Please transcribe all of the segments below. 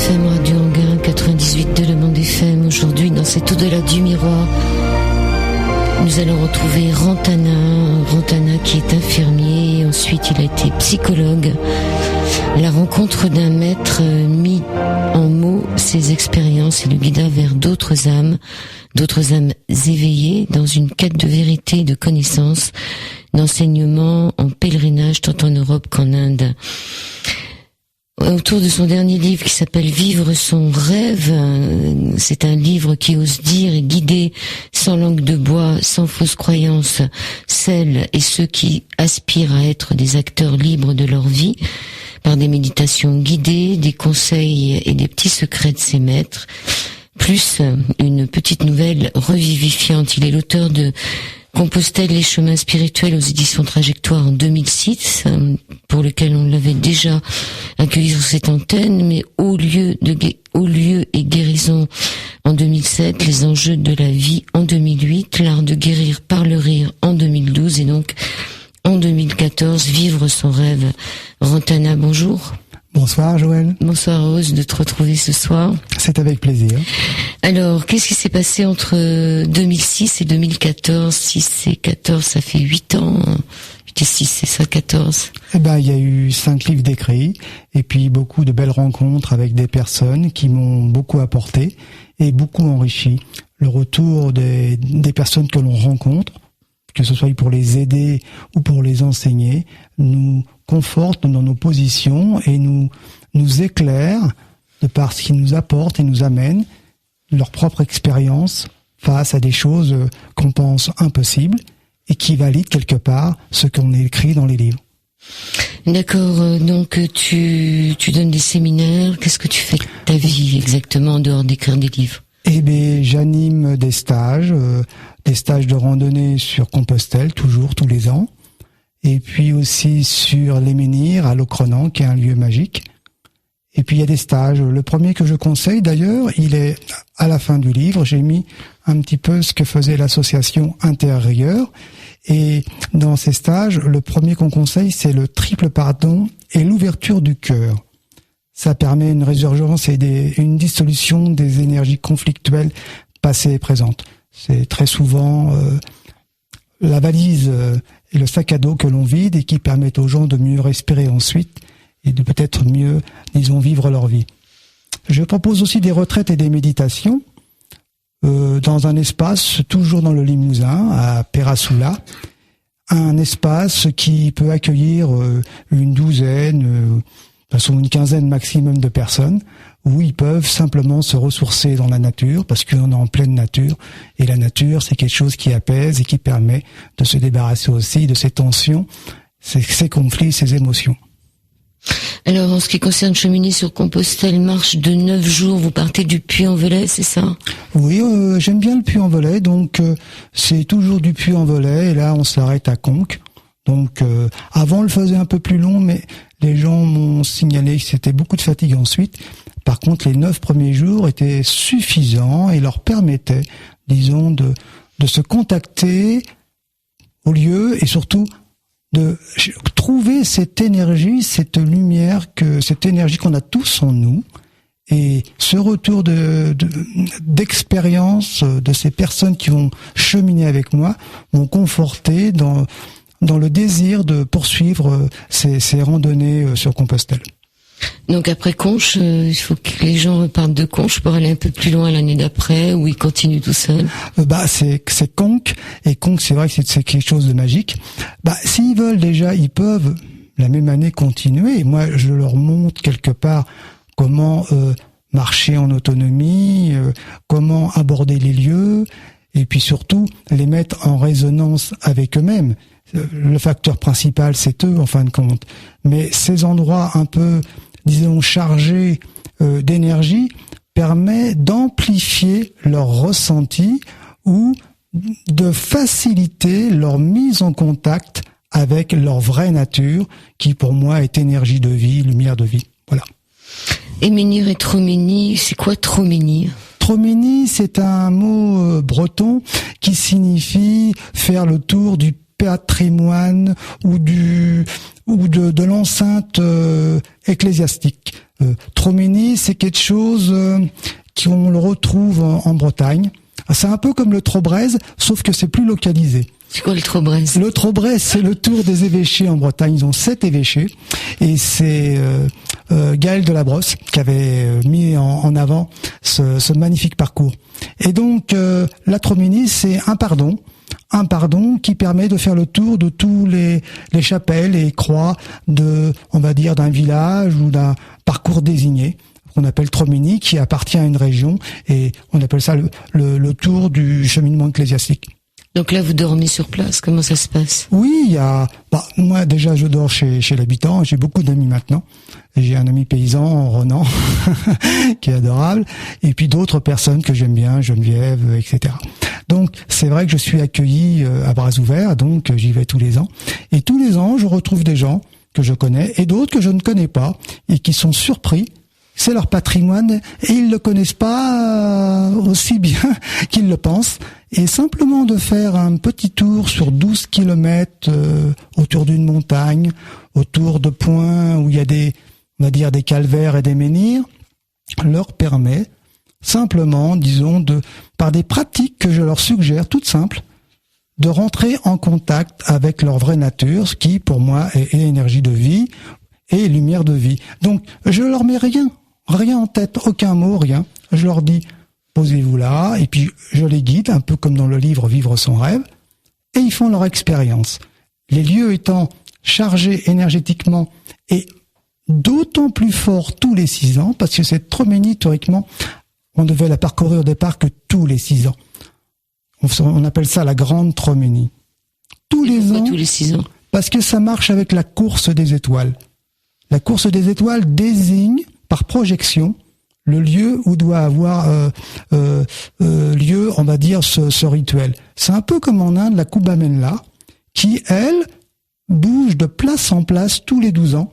FM, Radio Anguin, 98.2 Le Monde FM. Aujourd'hui, dans cet au-delà du miroir, nous allons retrouver Rantana qui est infirmier, ensuite il a été psychologue. La rencontre d'un maître mis en mots ses expériences et le guida vers d'autres âmes éveillées dans une quête de vérité et de connaissance, d'enseignement en pèlerinage tant en Europe qu'en Inde. Autour de son dernier livre qui s'appelle Vivre son rêve, c'est un livre qui ose dire et guider sans langue de bois, sans fausses croyances, celles et ceux qui aspirent à être des acteurs libres de leur vie, par des méditations guidées, des conseils et des petits secrets de ses maîtres, plus une petite nouvelle revivifiante. Il est l'auteur de Compostelle, les chemins spirituels aux éditions Trajectoire en 2006, pour lequel on l'avait déjà accueilli sur cette antenne, mais Haut lieu et guérison en 2007, les enjeux de la vie en 2008, l'art de guérir par le rire en 2012 et donc en 2014, Vivre son rêve. Rantana, bonjour. Bonsoir Joël. Bonsoir, heureuse de te retrouver ce soir. C'est avec plaisir. Alors, qu'est-ce qui s'est passé entre 2006 et 2014 6 et 14, ça fait 8 ans. 8 et 6, c'est ça, 14. Eh ben, il y a eu 5 livres d'écrits et puis beaucoup de belles rencontres avec des personnes qui m'ont beaucoup apporté et beaucoup enrichi. Le retour des personnes que l'on rencontre, que ce soit pour les aider ou pour les enseigner, nous conforte dans nos positions et nous éclaire de par ce qu'ils nous apportent et nous amènent leur propre expérience face à des choses qu'on pense impossibles et qui valident quelque part ce qu'on écrit dans les livres. D'accord, donc tu donnes des séminaires, qu'est-ce que tu fais de ta vie exactement en dehors d'écrire des livres? Eh bien, j'anime des stages de randonnée sur Compostelle, toujours, tous les ans. Et puis aussi sur les Menhirs à Locronan, qui est un lieu magique. Et puis il y a des stages. Le premier que je conseille d'ailleurs, il est à la fin du livre. J'ai mis un petit peu ce que faisait l'association Intérieur. Et dans ces stages, le premier qu'on conseille, c'est le triple pardon et l'ouverture du cœur. Ça permet une résurgence et une dissolution des énergies conflictuelles passées et présentes. C'est très souvent la valise et le sac à dos que l'on vide et qui permettent aux gens de mieux respirer ensuite et de peut-être mieux, disons, vivre leur vie. Je propose aussi des retraites et des méditations dans un espace, toujours dans le Limousin, à Perasoula, un espace qui peut accueillir une douzaine, une quinzaine maximum de personnes, où ils peuvent simplement se ressourcer dans la nature, parce qu'on est en pleine nature, et la nature, c'est quelque chose qui apaise et qui permet de se débarrasser aussi de ces tensions, ces conflits, ces émotions. Alors, en ce qui concerne cheminer sur Compostelle, marche de 9 jours, vous partez du Puy-en-Velay, c'est ça? Oui, j'aime bien le Puy-en-Velay, donc c'est toujours du Puy-en-Velay, et là on s'arrête à Conques. Donc avant on le faisait un peu plus long, mais les gens m'ont signalé que c'était beaucoup de fatigue ensuite. Par contre, les 9 premiers jours étaient suffisants et leur permettaient, disons, de se contacter au lieu et surtout de trouver cette énergie, cette lumière, cette énergie qu'on a tous en nous. Et ce retour d'expérience de ces personnes qui vont cheminer avec moi m'ont conforté dans le désir de poursuivre ces randonnées sur Compostelle. Donc après Conches, il faut que les gens repartent de Conches pour aller un peu plus loin l'année d'après, ou ils continuent tout seuls? C'est Conques, et Conques, c'est vrai que c'est quelque chose de magique. S'ils veulent déjà, ils peuvent la même année continuer. Et moi, je leur montre quelque part comment marcher en autonomie, comment aborder les lieux, et puis surtout les mettre en résonance avec eux-mêmes. Le facteur principal, c'est eux, en fin de compte. Mais ces endroits un peu, disons, chargés d'énergie permet d'amplifier leur ressenti ou de faciliter leur mise en contact avec leur vraie nature, qui pour moi est énergie de vie, lumière de vie. Voilà. Et menhir et Troménie, c'est quoi Troménie? Troménie, c'est un mot breton qui signifie faire le tour du patrimoine ou de l'enceinte ecclésiastique. Tromeni, c'est quelque chose qu'on le retrouve en Bretagne. C'est un peu comme le Trobrez, sauf que c'est plus localisé. C'est quoi le Trobrez? Le Trobrez, c'est le tour des évêchés en Bretagne. Ils ont 7 évêchés. Et c'est Gaël de la Brosse qui avait mis en avant ce magnifique parcours. Et donc, la Tromeni, c'est un pardon qui permet de faire le tour de tous les chapelles et croix on va dire, d'un village ou d'un parcours désigné, qu'on appelle Tromeni, qui appartient à une région, et on appelle ça le tour du cheminement ecclésiastique. Donc là, vous dormez sur place, comment ça se passe? Oui, moi déjà je dors chez l'habitant, j'ai beaucoup d'amis maintenant. J'ai un ami paysan, Ronan, qui est adorable, et puis d'autres personnes que j'aime bien, Geneviève, etc. Donc c'est vrai que je suis accueilli à bras ouverts, donc j'y vais tous les ans. Et tous les ans, je retrouve des gens que je connais et d'autres que je ne connais pas et qui sont surpris. C'est leur patrimoine et ils le connaissent pas aussi bien qu'ils le pensent. Et simplement de faire un petit tour sur 12 kilomètres autour d'une montagne, autour de points où il y a on va dire des calvaires et des menhirs, leur permet simplement, disons, par des pratiques que je leur suggère, toutes simples, de rentrer en contact avec leur vraie nature, ce qui, pour moi, est énergie de vie et lumière de vie. Donc, je leur mets rien en tête, aucun mot, rien. Je leur dis, posez-vous là, et puis je les guide, un peu comme dans le livre Vivre son rêve, et ils font leur expérience. Les lieux étant chargés énergétiquement et d'autant plus forts tous les 6 ans, parce que cette Tromeni, théoriquement, on devait la parcourir au départ que tous les 6 ans. On appelle ça la grande Tromeni. Tous les ans. Tous les 6 ans. Parce que ça marche avec la course des étoiles. La course des étoiles désigne, par projection, le lieu où doit avoir lieu, on va dire, ce rituel. C'est un peu comme en Inde, la Kumbh Mela, qui, elle, bouge de place en place tous les 12 ans,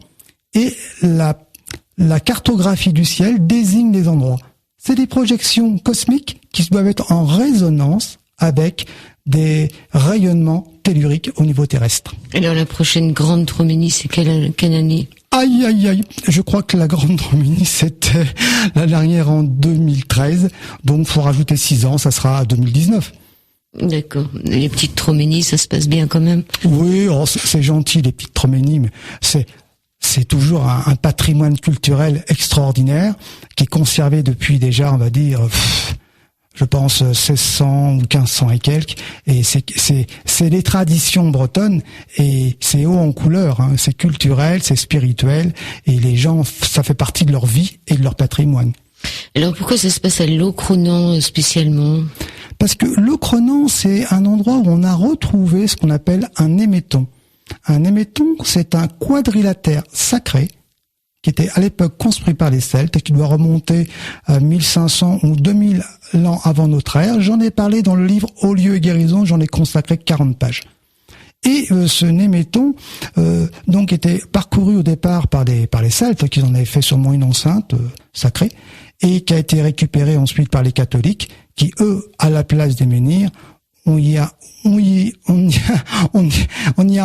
et la cartographie du ciel désigne les endroits. C'est des projections cosmiques qui doivent être en résonance avec des rayonnements telluriques au niveau terrestre. Alors la prochaine grande Tromeni, c'est quelle année? Aïe, aïe, aïe. Je crois que la grande Tromeni, c'était la dernière en 2013. Donc, faut rajouter 6 ans, ça sera à 2019. D'accord. Les petites Tromeni, ça se passe bien quand même? Oui, c'est gentil, les petites Tromeni, mais c'est toujours un patrimoine culturel extraordinaire qui est conservé depuis déjà, on va dire, je pense 1600 ou 1500 et quelques, et c'est les traditions bretonnes, et c'est haut en couleur, hein. C'est culturel, c'est spirituel, et les gens, ça fait partie de leur vie et de leur patrimoine. Alors pourquoi ça se passe à Locronan spécialement? Parce que Locronan, c'est un endroit où on a retrouvé ce qu'on appelle un émetton. Un émetton, c'est un quadrilatère sacré qui était à l'époque construit par les Celtes et qui doit remonter à 1500 ou 2000 ans avant notre ère. J'en ai parlé dans le livre Hauts lieux et guérison, j'en ai consacré 40 pages. Et ce néméton donc était parcouru au départ par les Celtes, qui en avaient fait sûrement une enceinte sacrée, et qui a été récupéré ensuite par les catholiques, qui eux, à la place des menhirs, on y a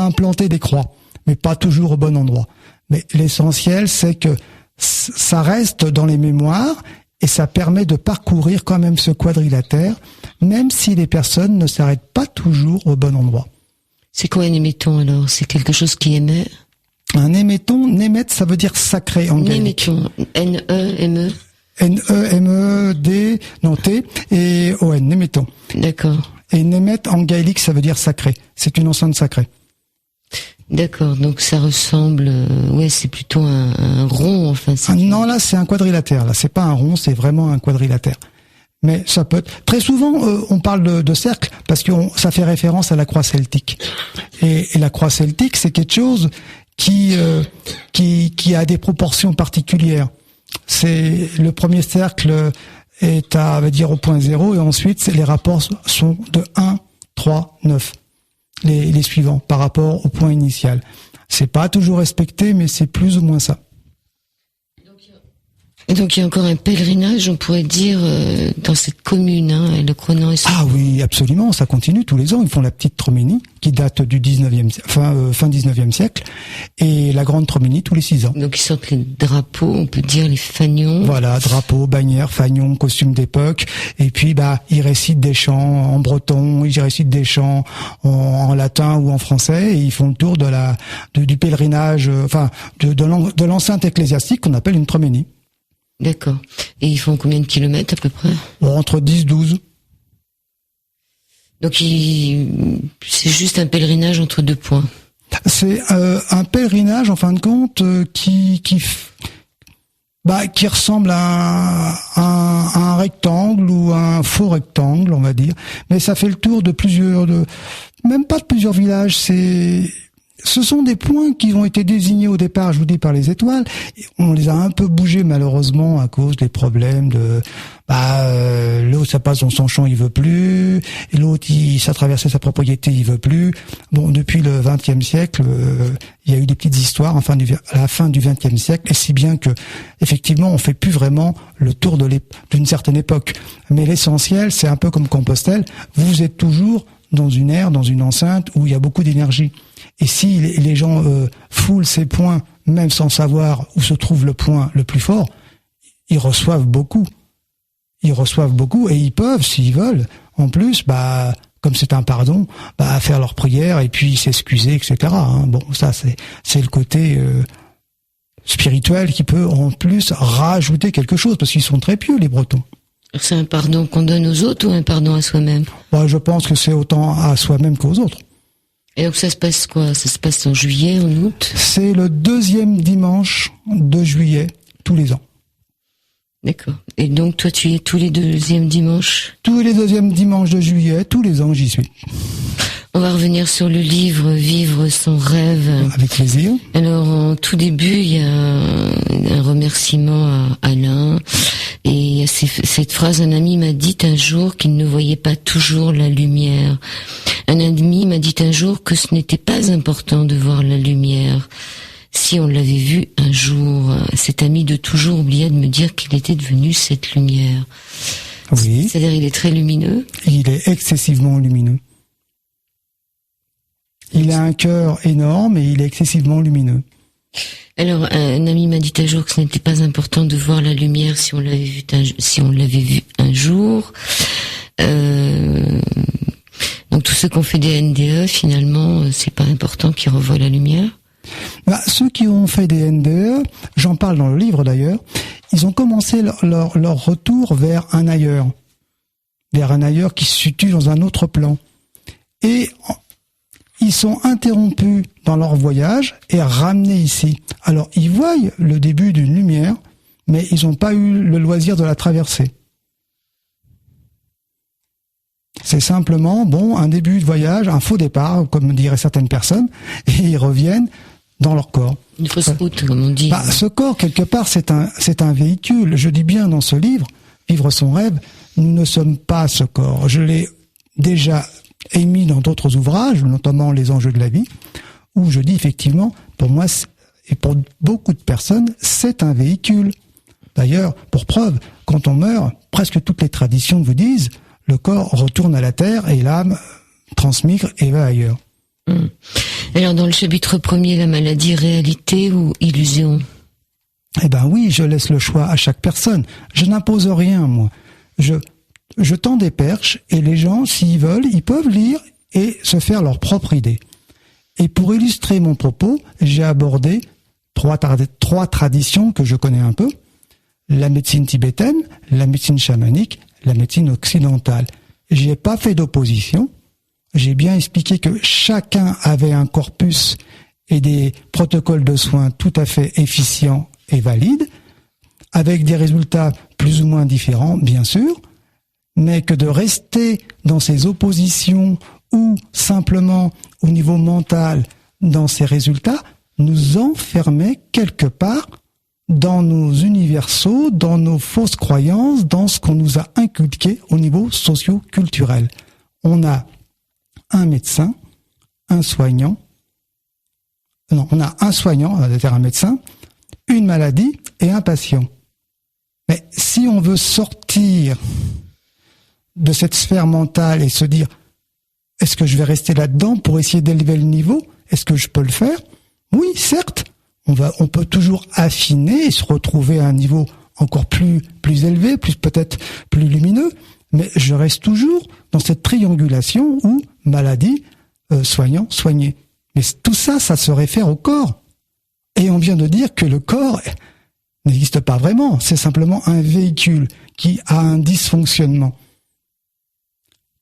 implanté des croix, mais pas toujours au bon endroit. Mais l'essentiel, c'est que ça reste dans les mémoires et ça permet de parcourir quand même ce quadrilatère, même si les personnes ne s'arrêtent pas toujours au bon endroit. C'est quoi un émetton alors? C'est quelque chose qui émet? Un émetton, német, ça veut dire sacré en gaélique. Németton, N-E-M-E? N-E-M-E-D, non, T, et O-N, németton. D'accord. Et német en gaélique, ça veut dire sacré. C'est une enceinte sacrée. D'accord, donc ça ressemble, c'est plutôt un rond, enfin. Non, là, c'est un quadrilatère. Là, c'est pas un rond, c'est vraiment un quadrilatère. Mais ça peut être... Très souvent, on parle de cercle parce que ça fait référence à la croix celtique. Et la croix celtique, c'est quelque chose qui a des proportions particulières. C'est le premier cercle est à, on va dire, au point 0, et ensuite les rapports sont de 1, 3, 9. Les suivants par rapport au point initial. C'est pas toujours respecté, mais c'est plus ou moins ça. Et donc il y a encore un pèlerinage, on pourrait dire, dans cette commune, hein, Le Cronan et son... Ah oui, absolument, ça continue tous les ans. Ils font la petite Troménie, qui date du 19e, fin 19e siècle, et la grande Troménie tous les 6 ans. Donc ils sortent les drapeaux, on peut dire les fanions. Voilà, drapeaux, bannières, fanions, costumes d'époque, et puis ils récitent des chants en breton, ils récitent des chants en latin ou en français, et ils font le tour du pèlerinage, de l'enceinte ecclésiastique qu'on appelle une Troménie. D'accord. Et ils font combien de kilomètres à peu près? Entre 10-12. Donc c'est juste un pèlerinage entre 2 points. C'est un pèlerinage en fin de compte qui ressemble à un rectangle ou un faux rectangle, on va dire. Mais ça fait le tour de même pas de plusieurs villages. Ce sont des points qui ont été désignés au départ, je vous dis, par les étoiles. On les a un peu bougés malheureusement à cause des problèmes de l'autre ça passe dans son champ, il veut plus, et l'autre ça traversait sa propriété, il veut plus. Bon, depuis le XXe siècle, il y a eu des petites histoires à la fin du XXe siècle, et si bien que effectivement on fait plus vraiment le tour d'une certaine époque. Mais l'essentiel, c'est un peu comme Compostelle, vous êtes toujours dans une aire, dans une enceinte où il y a beaucoup d'énergie. Et si les gens foulent ces points, même sans savoir où se trouve le point le plus fort, ils reçoivent beaucoup. Ils reçoivent beaucoup et ils peuvent, s'ils veulent, en plus, comme c'est un pardon, faire leur prière et puis s'excuser, etc. Hein. Bon, ça c'est le côté spirituel qui peut en plus rajouter quelque chose, parce qu'ils sont très pieux, les Bretons. C'est un pardon qu'on donne aux autres ou un pardon à soi-même? Je pense que c'est autant à soi-même qu'aux autres. Et donc ça se passe quoi? Ça se passe en juillet, en août? C'est le 2e dimanche de juillet, tous les ans. D'accord. Et donc toi tu y es tous les 2e dimanches? Tous les 2e dimanches de juillet, tous les ans j'y suis. On va revenir sur le livre Vivre son rêve. Avec plaisir. Alors en tout début, il y a un remerciement à Alain. Et il y a cette phrase: un ami m'a dit un jour qu'il ne voyait pas toujours la lumière. Un ami m'a dit un jour que ce n'était pas important de voir la lumière. Si on l'avait vu un jour, cet ami de toujours oublia de me dire qu'il était devenu cette lumière. Oui. C'est-à-dire il est très lumineux. Il est excessivement lumineux. Il a un cœur énorme et il est excessivement lumineux. Alors, un ami m'a dit un jour que ce n'était pas important de voir la lumière si on l'avait vu un jour. Donc tous ceux qui ont fait des NDE, finalement, c'est pas important qu'ils revoient la lumière. Ceux qui ont fait des NDE, j'en parle dans le livre d'ailleurs, ils ont commencé leur retour vers un ailleurs qui se situe dans un autre plan. Et ils sont interrompus dans leur voyage et ramenés ici. Alors, ils voient le début d'une lumière, mais ils n'ont pas eu le loisir de la traverser. C'est simplement, un début de voyage, un faux départ, comme diraient certaines personnes, et ils reviennent dans leur corps. Une fausse route, comme on dit. Ce corps, quelque part, c'est un véhicule. Je dis bien dans ce livre, Vivre son rêve, nous ne sommes pas ce corps. Je l'ai déjà émis dans d'autres ouvrages, notamment Les enjeux de la vie, où je dis effectivement, pour moi, et pour beaucoup de personnes, c'est un véhicule. D'ailleurs, pour preuve, quand on meurt, presque toutes les traditions vous disent, le corps retourne à la terre et l'âme transmigre et va ailleurs. Alors dans le chapitre 1er, la maladie, réalité ou illusion? Oui, je laisse le choix à chaque personne. Je n'impose rien, moi. Je tends des perches et les gens, s'ils veulent, ils peuvent lire et se faire leur propre idée. Et pour illustrer mon propos, j'ai abordé trois traditions que je connais un peu. La médecine tibétaine, la médecine chamanique, la médecine occidentale. J'ai pas fait d'opposition. J'ai bien expliqué que chacun avait un corpus et des protocoles de soins tout à fait efficients et valides, avec des résultats plus ou moins différents, bien sûr, mais que de rester dans ces oppositions ou simplement au niveau mental dans ces résultats nous enfermait quelque part dans nos universaux, dans nos fausses croyances, dans ce qu'on nous a inculqué au niveau socio-culturel. On a un médecin, un soignant, on a un soignant, c'est-à-dire un médecin, une maladie et un patient. Mais si on veut sortir de cette sphère mentale et se dire, est-ce que je vais rester là-dedans pour essayer d'élever le niveau? Est-ce que je peux le faire? Oui, certes. On peut toujours affiner et se retrouver à un niveau encore plus élevé, peut-être plus lumineux, mais je reste toujours dans cette triangulation où maladie, soignant, soigné. Mais tout ça, ça se réfère au corps. Et on vient de dire que le corps n'existe pas vraiment. C'est simplement un véhicule qui a un dysfonctionnement.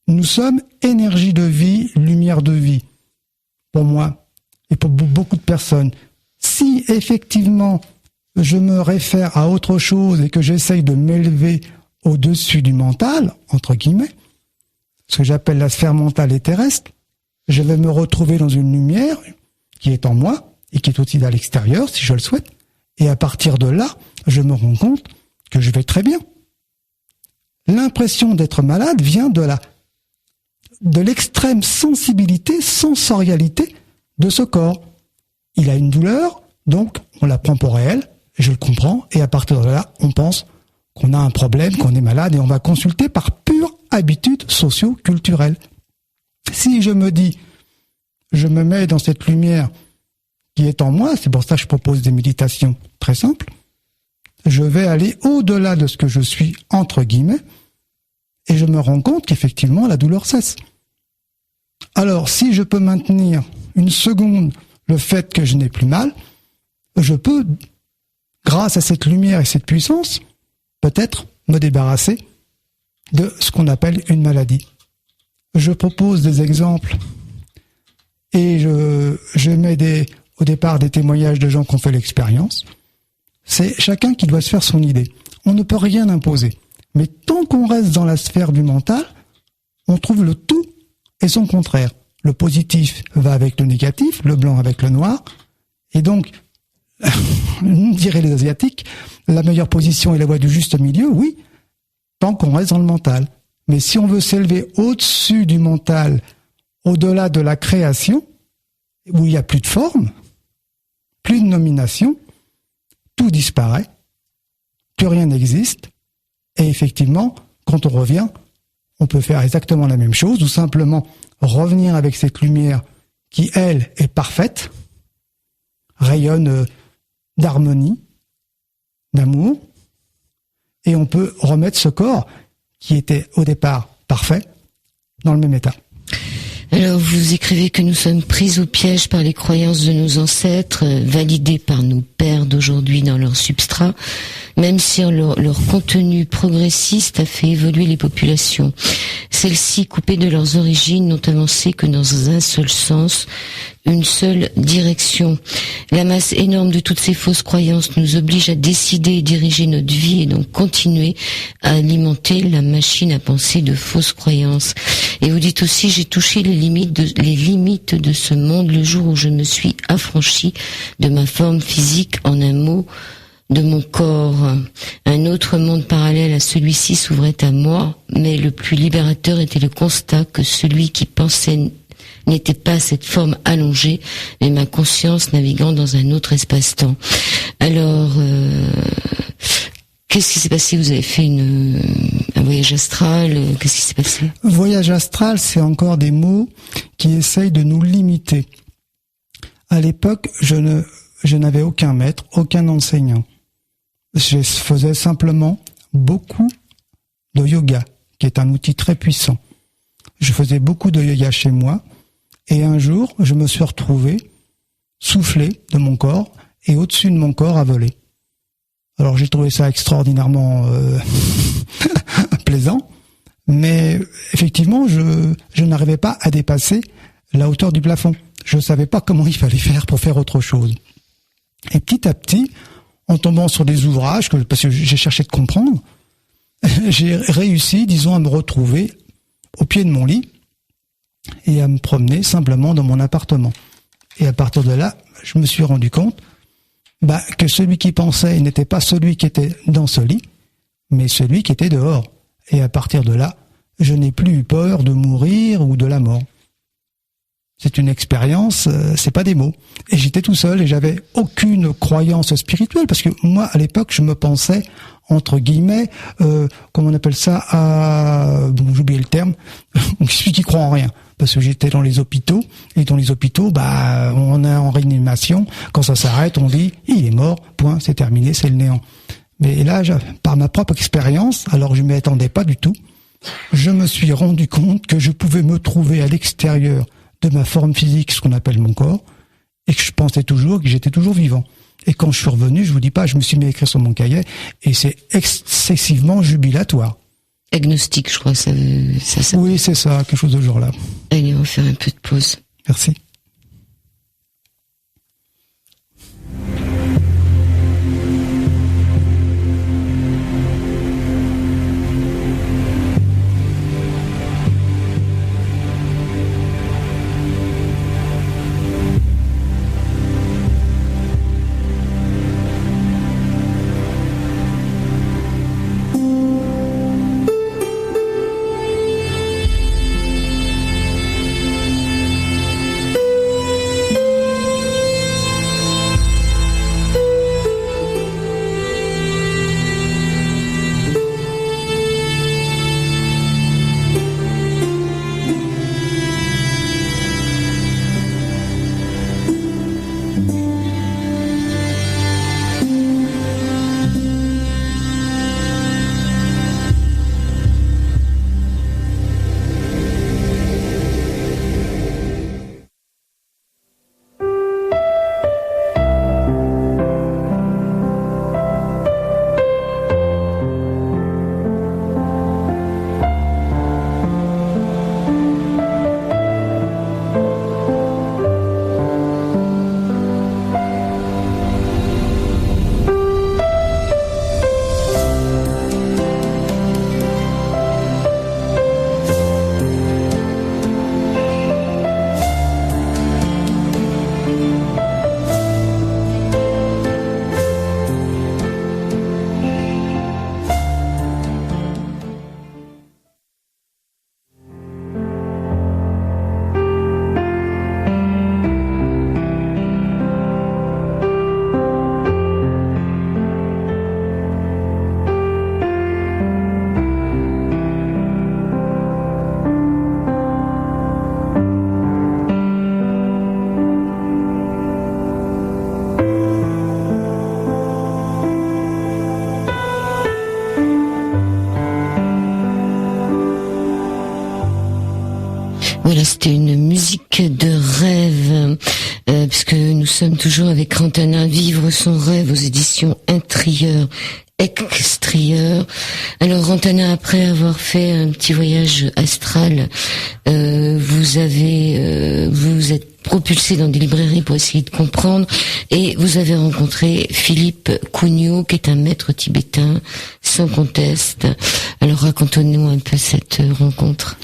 Nous sommes énergie de vie, lumière de vie. Pour moi et pour beaucoup de personnes. Si effectivement je me réfère à autre chose et que j'essaye de m'élever au-dessus du mental, entre guillemets, ce que j'appelle la sphère mentale et terrestre, je vais me retrouver dans une lumière qui est en moi et qui est aussi à l'extérieur, si je le souhaite. Et à partir de là, je me rends compte que je vais très bien. L'impression d'être malade vient de l'extrême sensibilité, sensorialité de ce corps. Il a une douleur, donc on la prend pour réelle, je le comprends, et à partir de là, on pense qu'on a un problème, qu'on est malade, et on va consulter par pure habitude socio-culturelle. Si je me dis, je me mets dans cette lumière qui est en moi, c'est pour ça que je propose des méditations très simples, je vais aller au-delà de ce que je suis, entre guillemets, et je me rends compte qu'effectivement, la douleur cesse. Alors, si je peux maintenir une seconde le fait que je n'ai plus mal, je peux, grâce à cette lumière et cette puissance, peut-être me débarrasser de ce qu'on appelle une maladie. Je propose des exemples et je mets au départ des témoignages de gens qui ont fait l'expérience. C'est chacun qui doit se faire son idée. On ne peut rien imposer. Mais tant qu'on reste dans la sphère du mental, on trouve le tout et son contraire. Le positif va avec le négatif, le blanc avec le noir. Et donc, diraient les Asiatiques, la meilleure position est la voie du juste milieu, oui, tant qu'on reste dans le mental. Mais si on veut s'élever au-dessus du mental, au-delà de la création, où il n'y a plus de forme, plus de nomination, tout disparaît, plus rien n'existe, et effectivement, quand on revient, on peut faire exactement la même chose, ou simplement revenir avec cette lumière qui, elle, est parfaite, rayonne d'harmonie, d'amour, et on peut remettre ce corps qui était au départ parfait dans le même état. Alors, vous écrivez que nous sommes pris au piège par les croyances de nos ancêtres, validées par nos pères d'aujourd'hui dans leur substrat, même si leur contenu progressiste a fait évoluer les populations. Celles-ci, coupées de leurs origines, n'ont avancé que dans un seul sens, une seule direction. La masse énorme de toutes ces fausses croyances nous oblige à décider et diriger notre vie et donc continuer à alimenter la machine à penser de fausses croyances. Et vous dites aussi, j'ai touché les limites de ce monde le jour où je me suis affranchi de ma forme physique, en un mot, de mon corps. Un autre monde parallèle à celui-ci s'ouvrait à moi, mais le plus libérateur était le constat que celui qui pensait n'était pas cette forme allongée, mais ma conscience naviguant dans un autre espace-temps. Alors, qu'est-ce qui s'est passé? Vous avez fait un voyage astral? Qu'est-ce qui s'est passé? Voyage astral, c'est encore des mots qui essayent de nous limiter. À l'époque, je n'avais aucun maître, aucun enseignant. Je faisais simplement beaucoup de yoga, qui est un outil très puissant. Je faisais beaucoup de yoga chez moi, et un jour, je me suis retrouvé soufflé de mon corps, et au-dessus de mon corps à voler. Alors j'ai trouvé ça extraordinairement plaisant, mais effectivement, je n'arrivais pas à dépasser la hauteur du plafond. Je ne savais pas comment il fallait faire pour faire autre chose. Et petit à petit, en tombant sur des ouvrages, parce que j'ai cherché de comprendre, j'ai réussi, disons, à me retrouver au pied de mon lit et à me promener simplement dans mon appartement. Et à partir de là, je me suis rendu compte que celui qui pensait n'était pas celui qui était dans ce lit, mais celui qui était dehors. Et à partir de là, je n'ai plus eu peur de mourir ou de la mort. C'est une expérience, c'est pas des mots. Et j'étais tout seul et j'avais aucune croyance spirituelle parce que moi, à l'époque, je me pensais, entre guillemets, comment on appelle ça, bon, j'ai oublié le terme, celui qui croit en rien. Parce que j'étais dans les hôpitaux, et dans les hôpitaux, on est en réanimation. Quand ça s'arrête, on dit, il est mort, point, c'est terminé, c'est le néant. Mais là, par ma propre expérience, alors je ne m'y attendais pas du tout, je me suis rendu compte que je pouvais me trouver à l'extérieur de ma forme physique, ce qu'on appelle mon corps, et que je pensais toujours que j'étais toujours vivant. Et quand je suis revenu, je vous dis pas, je me suis mis à écrire sur mon cahier, et c'est excessivement jubilatoire. Agnostique, je crois, ça. Oui, c'est ça, quelque chose de genre là. Allez, on va faire un peu de pause. Merci. Voilà, c'était une musique de rêve, puisque nous sommes toujours avec Rantanin, Vivre son rêve aux éditions Intrieur, Extrieur. Alors Rantanin, après avoir fait un petit voyage astral, vous êtes propulsé dans des librairies pour essayer de comprendre, et vous avez rencontré Philippe Cugnot, qui est un maître tibétain, sans conteste. Alors racontez-nous un peu cette rencontre.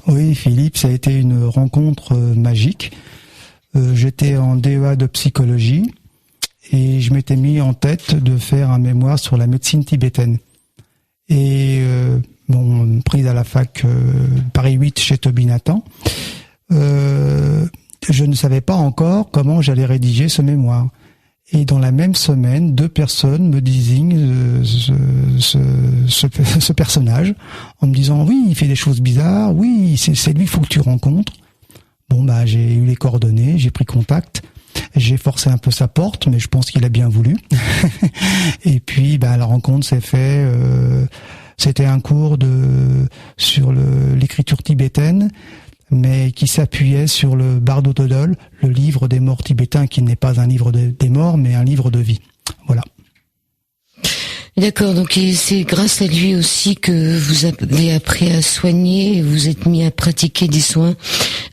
Oui, Philippe, ça a été une rencontre magique. J'étais en DEA de psychologie et je m'étais mis en tête de faire un mémoire sur la médecine tibétaine. Et prise à la fac Paris 8 chez Toby Nathan, je ne savais pas encore comment j'allais rédiger ce mémoire. Et dans la même semaine, 2 personnes me désignent ce personnage en me disant oui, il fait des choses bizarres, oui, c'est lui, il faut que tu rencontres. Bon, j'ai eu les coordonnées, j'ai pris contact, j'ai forcé un peu sa porte, mais je pense qu'il a bien voulu. Et puis la rencontre s'est faite. C'était un cours sur l'écriture tibétaine, mais qui s'appuyait sur le Bardo Thodol, le livre des morts tibétains, qui n'est pas un livre des morts, mais un livre de vie. Voilà. D'accord, donc c'est grâce à lui aussi que vous avez appris à soigner et vous êtes mis à pratiquer des soins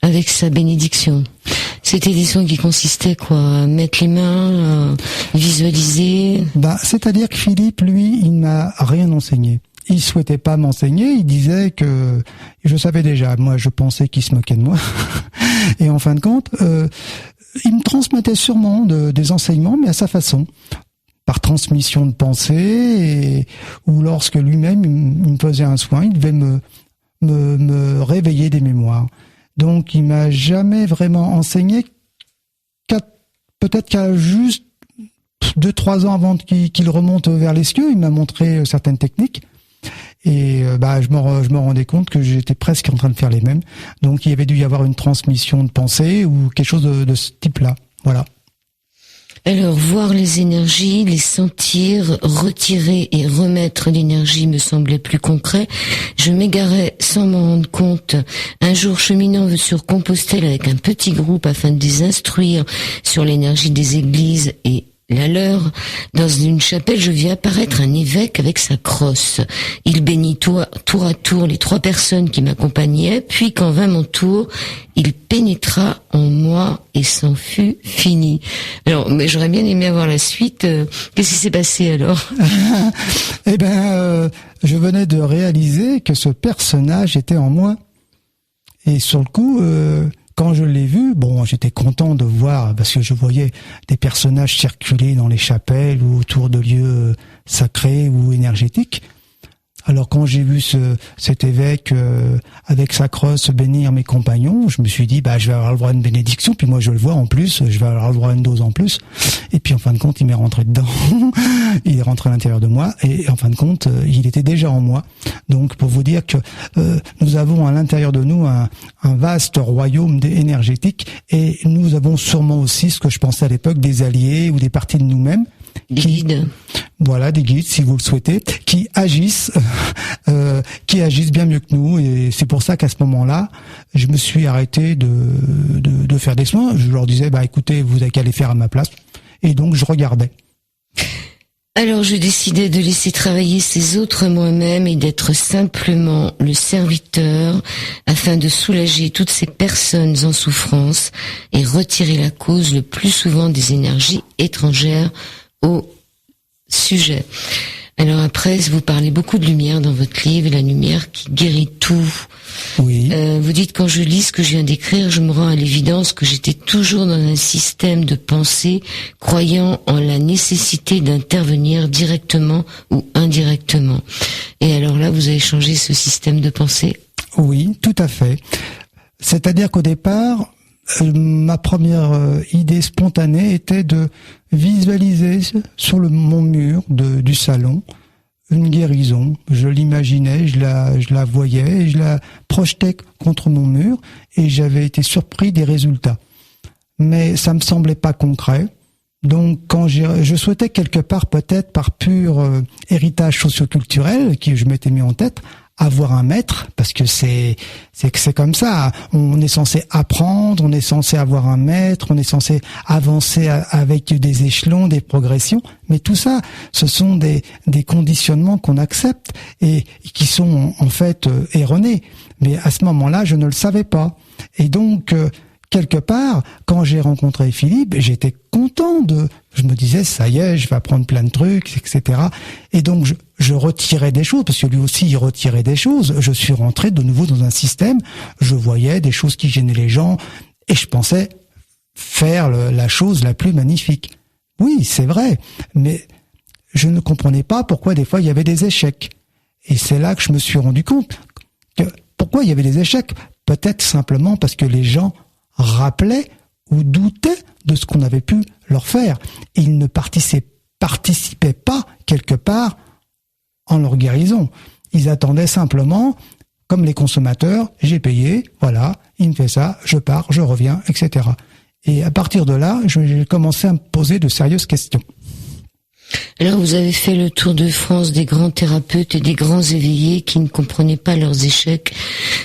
avec sa bénédiction. C'était des soins qui consistaient à mettre les mains, à visualiser. C'est-à-dire que Philippe, lui, il m'a rien enseigné. Il souhaitait pas m'enseigner, il disait que je savais déjà. Moi, je pensais qu'il se moquait de moi. Et en fin de compte, il me transmettait sûrement des enseignements, mais à sa façon, par transmission de pensée, ou lorsque lui-même il me faisait un soin, il devait me réveiller des mémoires Donc il m'a jamais vraiment enseigné, peut-être qu'à juste 2-3 ans avant qu'il remonte vers les cieux, il m'a montré certaines techniques. Et je me rendais compte que j'étais presque en train de faire les mêmes. Donc il y avait dû y avoir une transmission de pensée ou quelque chose de ce type-là. Voilà. Alors, voir les énergies, les sentir, retirer et remettre l'énergie me semblait plus concret. Je m'égarais sans m'en rendre compte. Un jour, cheminant sur Compostelle avec un petit groupe afin de les instruire sur l'énergie des églises et la leur, dans une chapelle, je vis apparaître un évêque avec sa crosse. Il bénit tour à tour les 3 personnes qui m'accompagnaient, puis quand vint mon tour, il pénétra en moi et c'en fut fini. Alors, mais j'aurais bien aimé avoir la suite. Qu'est-ce qui s'est passé alors? Je venais de réaliser que ce personnage était en moi. Et sur le coup, quand je l'ai vu, j'étais content de voir, parce que je voyais des personnages circuler dans les chapelles ou autour de lieux sacrés ou énergétiques. Alors quand j'ai vu cet évêque avec sa crosse bénir mes compagnons, je me suis dit je vais avoir le droit à une bénédiction, puis moi je le vois en plus, je vais avoir le droit à une dose en plus. Et puis en fin de compte, il m'est rentré dedans. Il est rentré à l'intérieur de moi et en fin de compte, il était déjà en moi. Donc pour vous dire que nous avons à l'intérieur de nous un vaste royaume énergétique et nous avons sûrement aussi ce que je pensais à l'époque des alliés ou des parties de nous-mêmes. Des guides. Voilà, des guides, si vous le souhaitez, qui agissent bien mieux que nous. Et c'est pour ça qu'à ce moment-là, je me suis arrêté de faire des soins. Je leur disais, écoutez, vous avez qu'à les faire à ma place. Et donc, je regardais. Alors, je décidais de laisser travailler ces autres moi-même et d'être simplement le serviteur afin de soulager toutes ces personnes en souffrance et retirer la cause le plus souvent des énergies étrangères au sujet. Alors après, vous parlez beaucoup de lumière dans votre livre, la lumière qui guérit tout. Oui. Vous dites, quand je lis ce que je viens d'écrire, je me rends à l'évidence que j'étais toujours dans un système de pensée croyant en la nécessité d'intervenir directement ou indirectement. Et alors là, vous avez changé ce système de pensée? Oui, tout à fait. C'est-à-dire qu'au départ, ma première idée spontanée était de visualiser sur mon mur du salon une guérison. Je l'imaginais, je la voyais, et je la projetais contre mon mur et j'avais été surpris des résultats. Mais ça me semblait pas concret. Donc quand je souhaitais quelque part, peut-être par pur héritage socioculturel que je m'étais mis en tête, avoir un maître, parce que c'est comme ça. On est censé apprendre, on est censé avoir un maître, on est censé avancer avec des échelons, des progressions. Mais tout ça, ce sont des conditionnements qu'on accepte et qui sont en fait erronés. Mais à ce moment-là, je ne le savais pas. Et donc, quelque part, quand j'ai rencontré Philippe, j'étais content je me disais, ça y est, je vais apprendre plein de trucs, etc. Et donc, je retirais des choses, parce que lui aussi, il retirait des choses. Je suis rentré de nouveau dans un système, je voyais des choses qui gênaient les gens, et je pensais faire la chose la plus magnifique. Oui, c'est vrai, mais je ne comprenais pas pourquoi des fois il y avait des échecs. Et c'est là que je me suis rendu compte que pourquoi il y avait des échecs. Peut-être simplement parce que les gens rappelaient ou doutaient de ce qu'on avait pu leur faire. Ils ne participaient pas quelque part en leur guérison. Ils attendaient simplement, comme les consommateurs, j'ai payé, voilà, il me fait ça, je pars, je reviens, etc. Et à partir de là, j'ai commencé à me poser de sérieuses questions. Alors vous avez fait le tour de France des grands thérapeutes et des grands éveillés qui ne comprenaient pas leurs échecs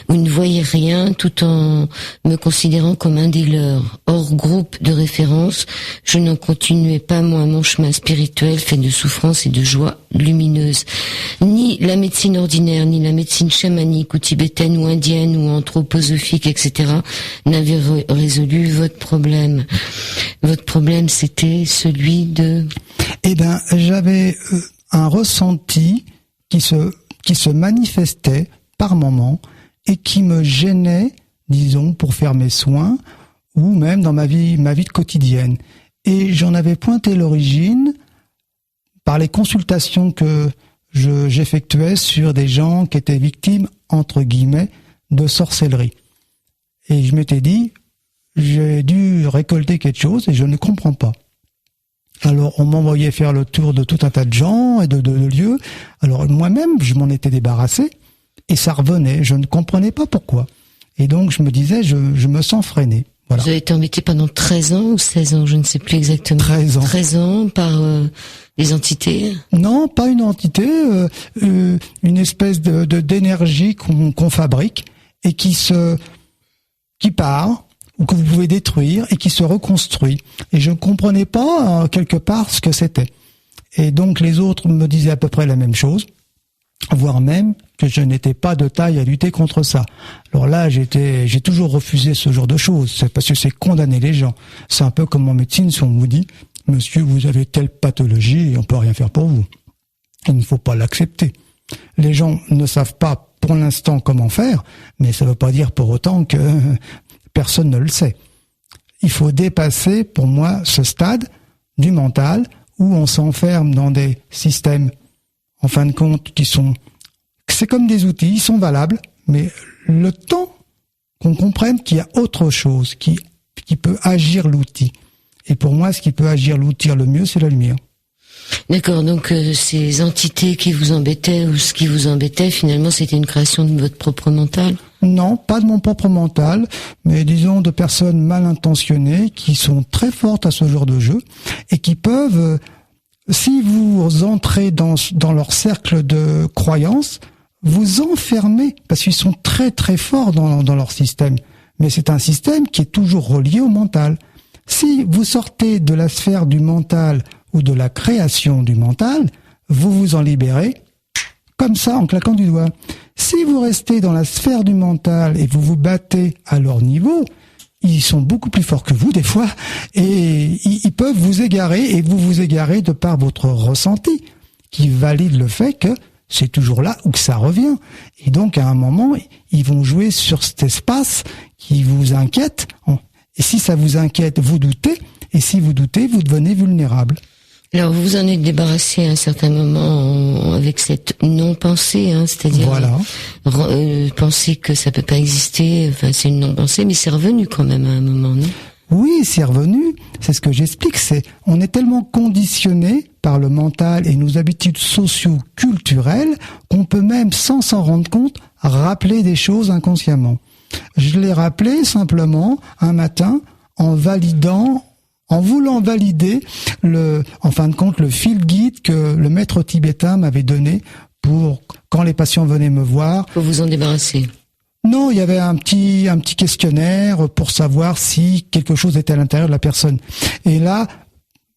ou ne voyaient rien tout en me considérant comme un des leurs. Hors groupe de référence, je n'en continuais pas moi mon chemin spirituel fait de souffrance et de joie lumineuse. Ni la médecine ordinaire, ni la médecine chamanique ou tibétaine ou indienne ou anthroposophique, etc. n'avaient résolu votre problème. Votre problème, c'était celui de... j'avais un ressenti qui se manifestait par moments et qui me gênait, disons, pour faire mes soins ou même dans ma vie quotidienne. Et j'en avais pointé l'origine par les consultations que j'effectuais sur des gens qui étaient victimes, entre guillemets, de sorcellerie. Et je m'étais dit, j'ai dû récolter quelque chose et je ne comprends pas. Alors, on m'envoyait faire le tour de tout un tas de gens et de lieux. Alors, moi-même, je m'en étais débarrassé et ça revenait. Je ne comprenais pas pourquoi. Et donc, je me disais, je me sens freiné. Voilà. Vous avez été embêté pendant 13 ans ou 16 ans, je ne sais plus exactement. 13 ans. 13 ans par des entités? Non, pas une entité, une espèce d'énergie qu'on fabrique et qui part, ou que vous pouvez détruire et qui se reconstruit. Et je ne comprenais pas, quelque part, ce que c'était. Et donc les autres me disaient à peu près la même chose, voire même que je n'étais pas de taille à lutter contre ça. Alors là, j'ai toujours refusé ce genre de choses, c'est parce que c'est condamner les gens. C'est un peu comme en médecine, si on vous dit, monsieur, vous avez telle pathologie et on peut rien faire pour vous. Il ne faut pas l'accepter. Les gens ne savent pas pour l'instant comment faire, mais ça ne veut pas dire pour autant que personne ne le sait. Il faut dépasser, pour moi, ce stade du mental où on s'enferme dans des systèmes, en fin de compte, c'est comme des outils, ils sont valables, mais le temps qu'on comprenne qu'il y a autre chose qui peut agir l'outil. Et pour moi, ce qui peut agir l'outil le mieux, c'est la lumière. D'accord, donc ces entités qui vous embêtaient ou ce qui vous embêtait, finalement, c'était une création de votre propre mental? Non, pas de mon propre mental, mais disons de personnes mal intentionnées qui sont très fortes à ce genre de jeu et qui peuvent, si vous entrez dans leur cercle de croyances, vous enfermer parce qu'ils sont très très forts dans leur système. Mais c'est un système qui est toujours relié au mental. Si vous sortez de la sphère du mental ou de la création du mental, vous vous en libérez comme ça en claquant du doigt. Si vous restez dans la sphère du mental et vous vous battez à leur niveau, ils sont beaucoup plus forts que vous des fois et ils peuvent vous égarer et vous vous égarez de par votre ressenti qui valide le fait que c'est toujours là où que ça revient. Et donc à un moment, ils vont jouer sur cet espace qui vous inquiète. Et si ça vous inquiète, vous doutez. Et si vous doutez, vous devenez vulnérable. Alors vous vous en êtes débarrassé à un certain moment avec cette non-pensée, c'est-à-dire voilà. Penser que ça peut pas exister, enfin c'est une non-pensée, mais c'est revenu quand même à un moment, non? Oui, c'est revenu, c'est ce que j'explique, on est tellement conditionné par le mental et nos habitudes socio-culturelles qu'on peut même, sans s'en rendre compte, rappeler des choses inconsciemment. Je l'ai rappelé simplement un matin en voulant valider en fin de compte, le fil guide que le maître tibétain m'avait donné pour, quand les patients venaient me voir. Pour vous en débarrasser? Non, il y avait un petit questionnaire pour savoir si quelque chose était à l'intérieur de la personne. Et là,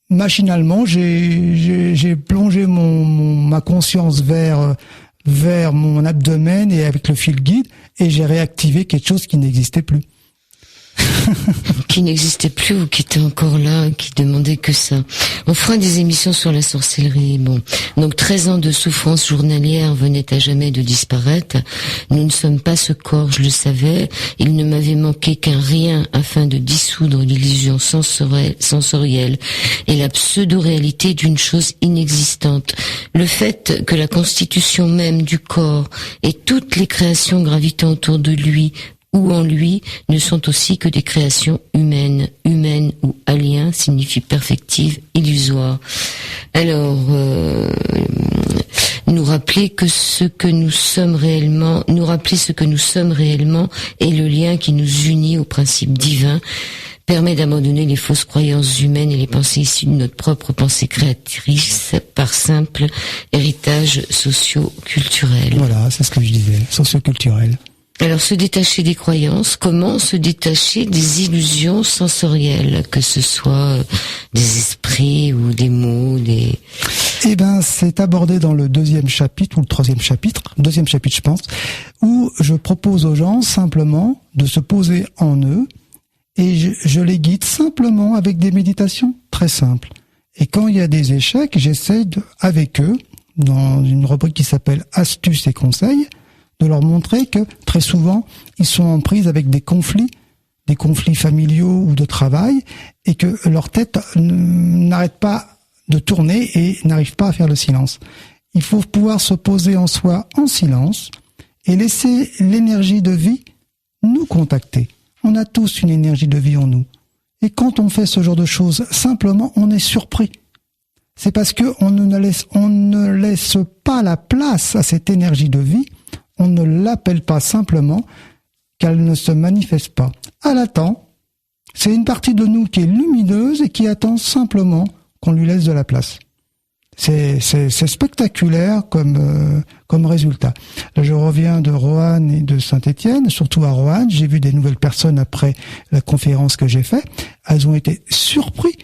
machinalement, j'ai plongé ma conscience vers mon abdomen et avec le fil guide, et j'ai réactivé quelque chose qui n'existait plus. Qui n'existait plus ou qui était encore là, qui demandait que ça. On fera des émissions sur la sorcellerie. Bon, donc 13 ans de souffrance journalière venaient à jamais de disparaître. Nous ne sommes pas ce corps, je le savais. Il ne m'avait manqué qu'un rien afin de dissoudre l'illusion sensorielle et la pseudo-réalité d'une chose inexistante. Le fait que la constitution même du corps et toutes les créations gravitant autour de lui ou en lui ne sont aussi que des créations humaines. Humaine ou alien signifie perfective, illusoire. Alors, nous rappeler ce que nous sommes réellement et le lien qui nous unit au principe divin permet d'abandonner les fausses croyances humaines et les pensées issues de notre propre pensée créatrice par simple héritage socio-culturel. Voilà, c'est ce que je disais, socio-culturel. Alors, se détacher des croyances, comment se détacher des illusions sensorielles, que ce soit des esprits ou des mots, Eh ben, c'est abordé dans le deuxième chapitre ou le deuxième chapitre, je pense, où je propose aux gens simplement de se poser en eux et je les guide simplement avec des méditations très simples. Et quand il y a des échecs, j'essaie avec eux, dans une rubrique qui s'appelle Astuces et conseils, de leur montrer que très souvent, ils sont en prise avec des conflits familiaux ou de travail, et que leur tête n'arrête pas de tourner et n'arrive pas à faire le silence. Il faut pouvoir se poser en soi en silence et laisser l'énergie de vie nous contacter. On a tous une énergie de vie en nous. Et quand on fait ce genre de choses, simplement, on est surpris. C'est parce que on ne laisse pas la place à cette énergie de vie, on ne l'appelle pas simplement, qu'elle ne se manifeste pas. Elle attend. C'est une partie de nous qui est lumineuse et qui attend simplement qu'on lui laisse de la place. C'est spectaculaire comme résultat. Là, je reviens de Roanne et de Saint-Étienne, surtout à Roanne. J'ai vu des nouvelles personnes après la conférence que j'ai faite. Elles ont été surprises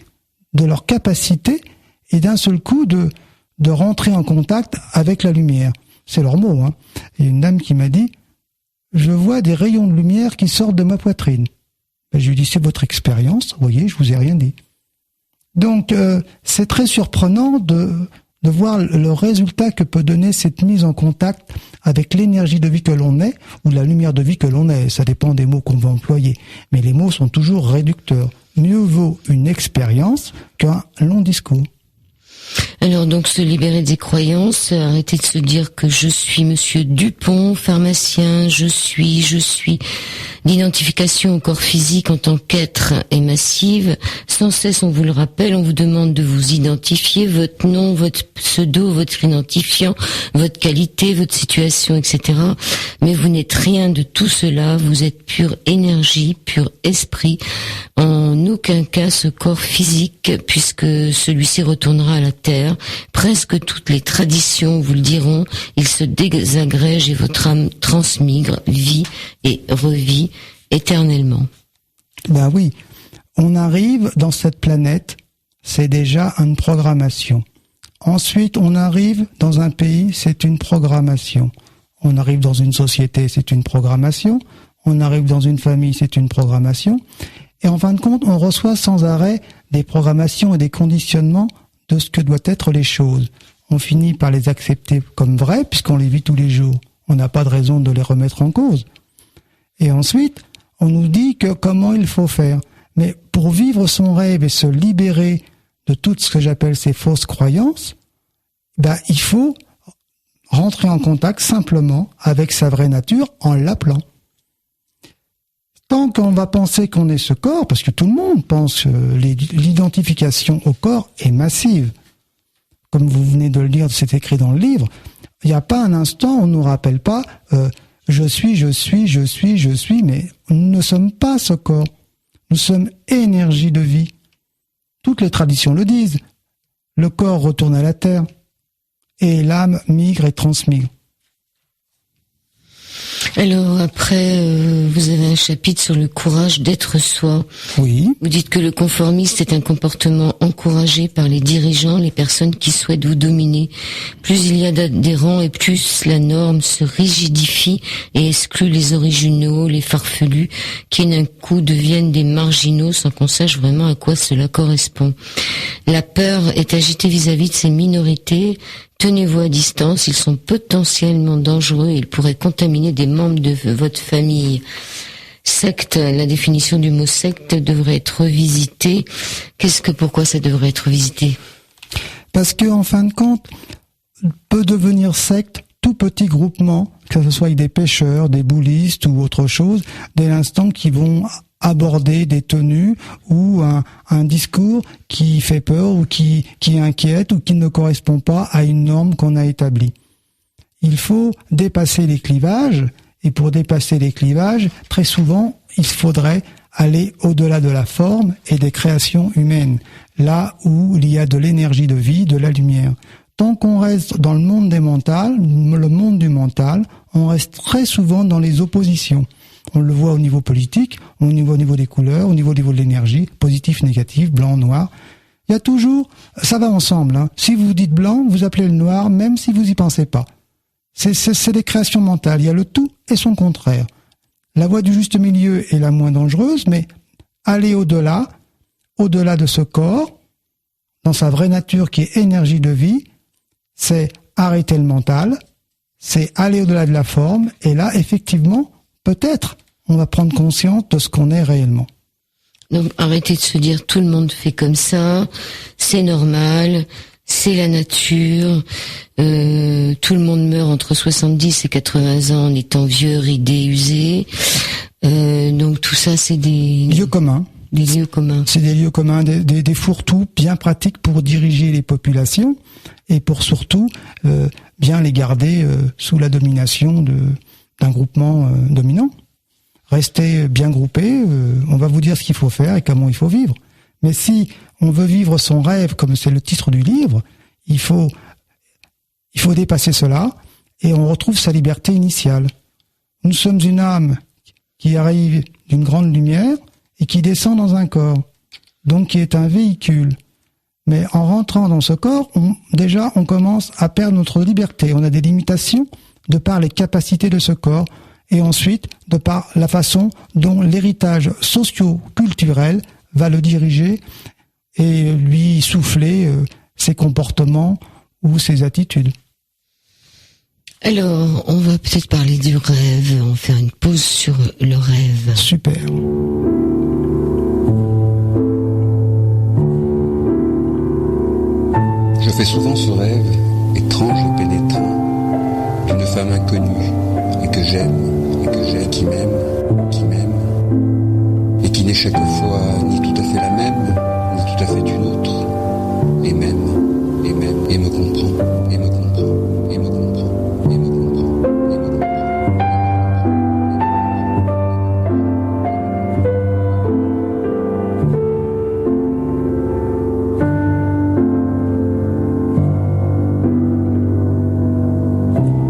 de leur capacité et d'un seul coup de rentrer en contact avec la lumière. C'est leur mot, hein. Il y a une dame qui m'a dit « Je vois des rayons de lumière qui sortent de ma poitrine. » Je lui dis « C'est votre expérience, vous voyez, je vous ai rien dit. » Donc, c'est très surprenant de voir le résultat que peut donner cette mise en contact avec l'énergie de vie que l'on est, ou la lumière de vie que l'on est. Ça dépend des mots qu'on va employer. Mais les mots sont toujours réducteurs. Mieux vaut une expérience qu'un long discours. Alors donc se libérer des croyances, arrêter de se dire que je suis monsieur Dupont, pharmacien, je suis. L'identification au corps physique en tant qu'être est massive. Sans cesse, on vous le rappelle, on vous demande de vous identifier, votre nom, votre pseudo, votre identifiant, votre qualité, votre situation, etc. Mais vous n'êtes rien de tout cela, vous êtes pure énergie, pur esprit. En aucun cas ce corps physique, puisque celui-ci retournera à la terre. Presque toutes les traditions vous le diront, il se désagrège et votre âme transmigre, vit et revit éternellement. Ben oui, on arrive dans cette planète, c'est déjà une programmation. Ensuite, on arrive dans un pays, c'est une programmation. On arrive dans une société, c'est une programmation. On arrive dans une famille, c'est une programmation. Et en fin de compte, on reçoit sans arrêt des programmations et des conditionnements de ce que doivent être les choses. On finit par les accepter comme vraies, puisqu'on les vit tous les jours. On n'a pas de raison de les remettre en cause. Et ensuite, on nous dit que comment il faut faire. Mais pour vivre son rêve et se libérer de tout ce que j'appelle ces fausses croyances, il faut rentrer en contact simplement avec sa vraie nature en l'appelant. Tant qu'on va penser qu'on est ce corps, parce que tout le monde pense que l'identification au corps est massive. Comme vous venez de le dire, c'est écrit dans le livre, il n'y a pas un instant où on ne nous rappelle pas je suis, mais nous ne sommes pas ce corps. Nous sommes énergie de vie. Toutes les traditions le disent. Le corps retourne à la terre et l'âme migre et transmigre. Alors après, vous avez un chapitre sur le courage d'être soi. Oui. Vous dites que le conformisme est un comportement encouragé par les dirigeants, les personnes qui souhaitent vous dominer. Plus il y a d'adhérents et plus la norme se rigidifie et exclut les originaux, les farfelus, qui d'un coup deviennent des marginaux sans qu'on sache vraiment à quoi cela correspond. La peur est agitée vis-à-vis de ces minorités. Tenez-vous à distance, ils sont potentiellement dangereux et ils pourraient contaminer des membres de votre famille. Secte, la définition du mot secte devrait être revisitée. Pourquoi ça devrait être revisité? Parce que, en fin de compte, peut devenir secte tout petit groupement, que ce soit avec des pêcheurs, des boulistes ou autre chose, dès l'instant qu'ils vont aborder des tenues ou un discours qui fait peur ou qui inquiète ou qui ne correspond pas à une norme qu'on a établie. Il faut dépasser les clivages, et pour dépasser les clivages, très souvent, il faudrait aller au-delà de la forme et des créations humaines, là où il y a de l'énergie de vie, de la lumière. Tant qu'on reste dans le monde des mentales, le monde du mental, on reste très souvent dans les oppositions. On le voit au niveau politique, au niveau des couleurs, au niveau de l'énergie, positif, négatif, blanc, noir. Il y a toujours, ça va ensemble, hein. Si vous dites blanc, vous appelez le noir, même si vous y pensez pas. C'est des créations mentales. Il y a le tout et son contraire. La voie du juste milieu est la moins dangereuse, mais aller au-delà de ce corps, dans sa vraie nature qui est énergie de vie, c'est arrêter le mental, c'est aller au-delà de la forme, et là, effectivement, peut-être, on va prendre conscience de ce qu'on est réellement. Donc, arrêtez de se dire tout le monde fait comme ça, c'est normal, c'est la nature, tout le monde meurt entre 70 et 80 ans en étant vieux, ridé, usé. Donc tout ça, c'est des lieux communs. Des lieux communs. C'est des lieux communs, des fourre-tout bien pratiques pour diriger les populations et pour surtout bien les garder sous la domination d'un groupement dominant. Restez bien groupés, on va vous dire ce qu'il faut faire et comment il faut vivre. Mais si on veut vivre son rêve, comme c'est le titre du livre, il faut dépasser cela et on retrouve sa liberté initiale. Nous sommes une âme qui arrive d'une grande lumière et qui descend dans un corps, donc qui est un véhicule. Mais en rentrant dans ce corps, on commence à perdre notre liberté. On a des limitations de par les capacités de ce corps et ensuite de par la façon dont l'héritage socio-culturel va le diriger et lui souffler ses comportements ou ses attitudes. Alors, on va peut-être parler du rêve, on va faire une pause sur le rêve. Super. Je fais souvent ce rêve, étrange et pénétrant, d'une femme inconnue, et que j'aime, qui m'aime, et qui n'est chaque fois ni tout à fait la même, ni tout à fait une autre, et m'aime, et me comprend, et me comprend, et me comprend, et me comprend, et me comprend.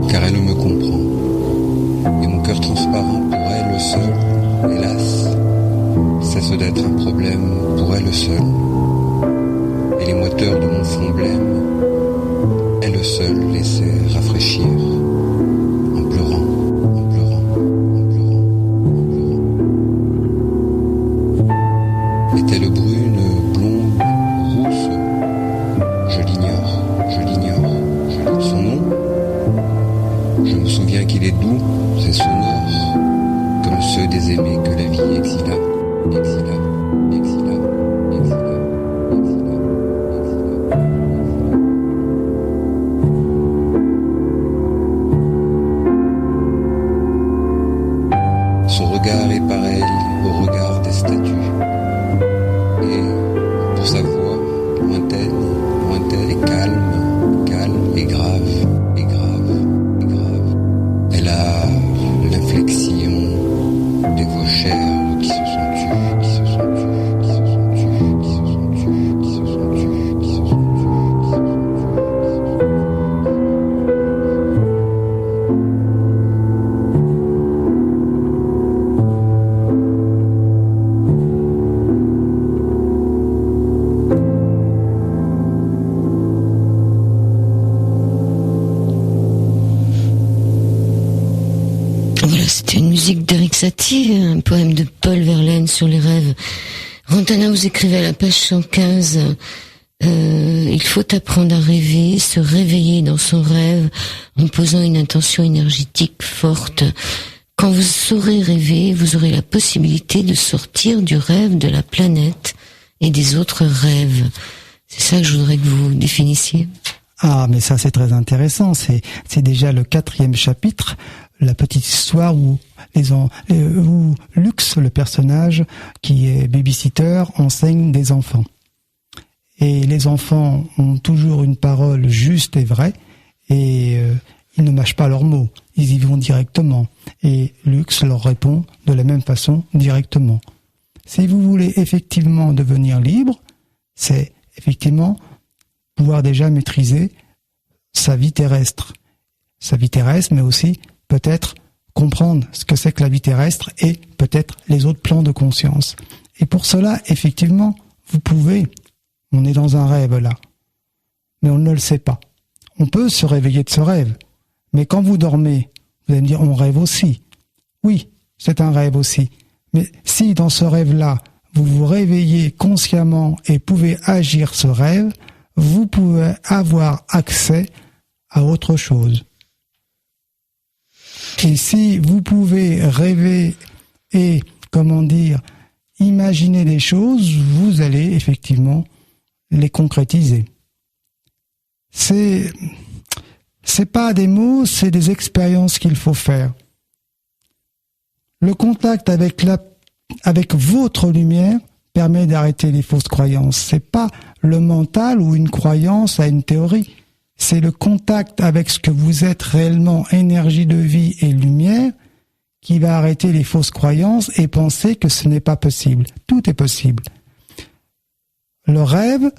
Car elle me comprend, et mon cœur transparent pour elle seul, hélas, cesse d'être un problème pour elle seule. Et les moiteurs de mon fond blême, elle seule laissait rafraîchir, en pleurant, en pleurant, en pleurant, en pleurant. Est-elle brune, blonde, rousse? Je l'ignore. Son nom? Je me souviens qu'il est doux, c'est sonore, comme ceux des aimés que la vie exila. Son regard est pareil au regard des statues. Et pour sa voix, lointaine, et calme, et grave. Elle a l'inflexion des voix chères qui se sont tues. Voilà, c'était une musique d'Eric Satie, un poème de Paul Verlaine sur les rêves. Rantana, vous écrivez à la page 115, il faut apprendre à rêver, se réveiller dans son rêve en posant une intention énergétique forte. Quand vous saurez rêver, vous aurez la possibilité de sortir du rêve de la planète et des autres rêves. C'est ça que je voudrais que vous définissiez. Ah, mais ça c'est très intéressant. C'est déjà le 4e chapitre, la petite histoire où Lux, le personnage qui est babysitter, enseigne des enfants. Et les enfants ont toujours une parole juste et vraie, et ils ne mâchent pas leurs mots, ils y vont directement. Et Lux leur répond de la même façon, directement. Si vous voulez effectivement devenir libre, c'est effectivement pouvoir déjà maîtriser sa vie terrestre, mais aussi peut-être comprendre ce que c'est que la vie terrestre et peut-être les autres plans de conscience. Et pour cela, effectivement, vous pouvez, on est dans un rêve là, mais on ne le sait pas. On peut se réveiller de ce rêve, mais quand vous dormez, vous allez me dire, on rêve aussi. Oui, c'est un rêve aussi. Mais si dans ce rêve-là, vous vous réveillez consciemment et pouvez agir ce rêve, vous pouvez avoir accès à autre chose. Et si vous pouvez rêver et, imaginer des choses, vous allez effectivement les concrétiser. C'est pas des mots, c'est des expériences qu'il faut faire. Le contact avec votre lumière permet d'arrêter les fausses croyances. C'est pas le mental ou une croyance à une théorie. C'est le contact avec ce que vous êtes réellement, énergie de vie et lumière, qui va arrêter les fausses croyances et penser que ce n'est pas possible. Tout est possible. Le rêve,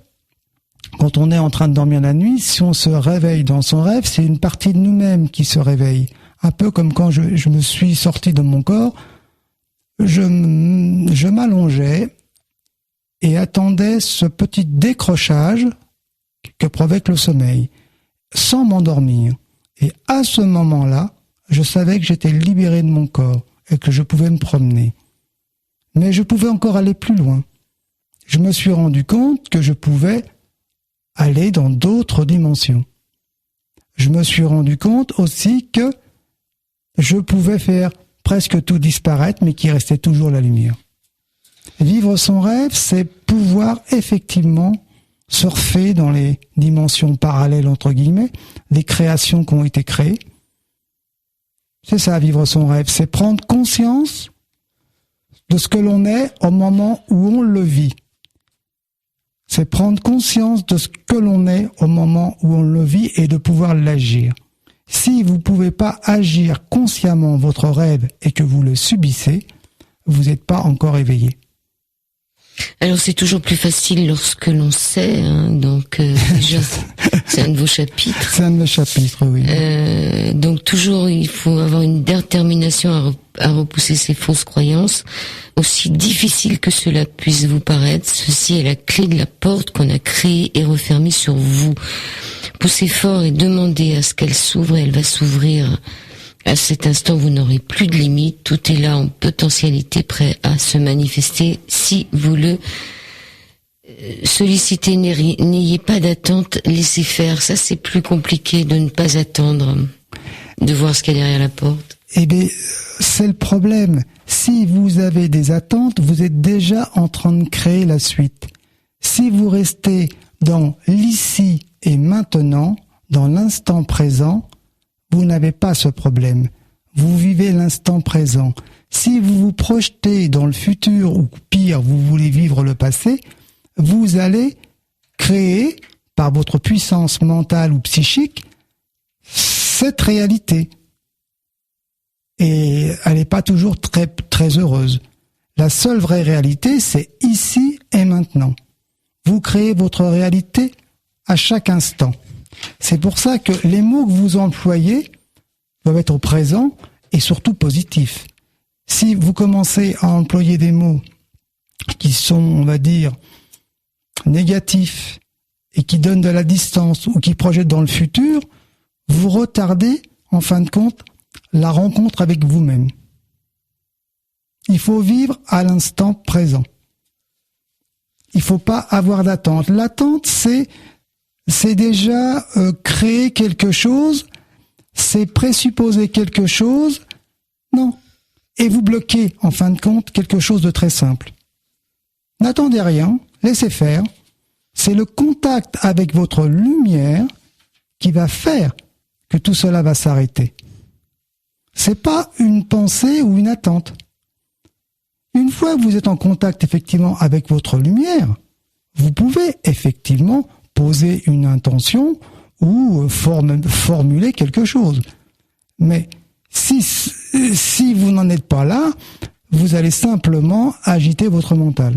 quand on est en train de dormir la nuit, si on se réveille dans son rêve, c'est une partie de nous-mêmes qui se réveille. Un peu comme quand je me suis sorti de mon corps, je m'allongeais et attendais ce petit décrochage que provoque le sommeil, sans m'endormir. Et à ce moment-là, je savais que j'étais libéré de mon corps et que je pouvais me promener. Mais je pouvais encore aller plus loin. Je me suis rendu compte que je pouvais aller dans d'autres dimensions. Je me suis rendu compte aussi que je pouvais faire presque tout disparaître, mais qu'il restait toujours la lumière. Vivre son rêve, c'est pouvoir effectivement surfer dans les dimensions parallèles, entre guillemets, les créations qui ont été créées. C'est ça, vivre son rêve, c'est prendre conscience de ce que l'on est au moment où on le vit. C'est prendre conscience de ce que l'on est au moment où on le vit et de pouvoir l'agir. Si vous ne pouvez pas agir consciemment votre rêve et que vous le subissez, vous n'êtes pas encore éveillé. Alors c'est toujours plus facile lorsque l'on sait, hein, donc déjà c'est un de vos chapitres. C'est un de mes chapitres, oui. Donc toujours il faut avoir une détermination à repousser ces fausses croyances, aussi difficile que cela puisse vous paraître. Ceci est la clé de la porte qu'on a créée et refermée sur vous. Poussez fort et demandez à ce qu'elle s'ouvre et elle va s'ouvrir. À cet instant, vous n'aurez plus de limite. Tout est là en potentialité, prêt à se manifester si vous le sollicitez. N'ayez pas d'attente, laissez faire. Ça, c'est plus compliqué de ne pas attendre, de voir ce qu'il y a derrière la porte. Eh bien, c'est le problème. Si vous avez des attentes, vous êtes déjà en train de créer la suite. Si vous restez dans l'ici et maintenant, dans l'instant présent, vous n'avez pas ce problème. Vous vivez l'instant présent. Si vous vous projetez dans le futur, ou pire, vous voulez vivre le passé, vous allez créer, par votre puissance mentale ou psychique, cette réalité. Et elle n'est pas toujours très, très heureuse. La seule vraie réalité, c'est ici et maintenant. Vous créez votre réalité à chaque instant. C'est pour ça que les mots que vous employez doivent être au présent et surtout positifs. Si vous commencez à employer des mots qui sont, on va dire, négatifs et qui donnent de la distance ou qui projettent dans le futur, vous retardez, en fin de compte, la rencontre avec vous-même. Il faut vivre à l'instant présent. Il ne faut pas avoir d'attente. L'attente, c'est déjà créer quelque chose, c'est présupposer quelque chose, non. Et vous bloquez, en fin de compte, quelque chose de très simple. N'attendez rien, laissez faire. C'est le contact avec votre lumière qui va faire que tout cela va s'arrêter. C'est pas une pensée ou une attente. Une fois que vous êtes en contact effectivement avec votre lumière, vous pouvez effectivement poser une intention ou formuler quelque chose. Mais si vous n'en êtes pas là, vous allez simplement agiter votre mental.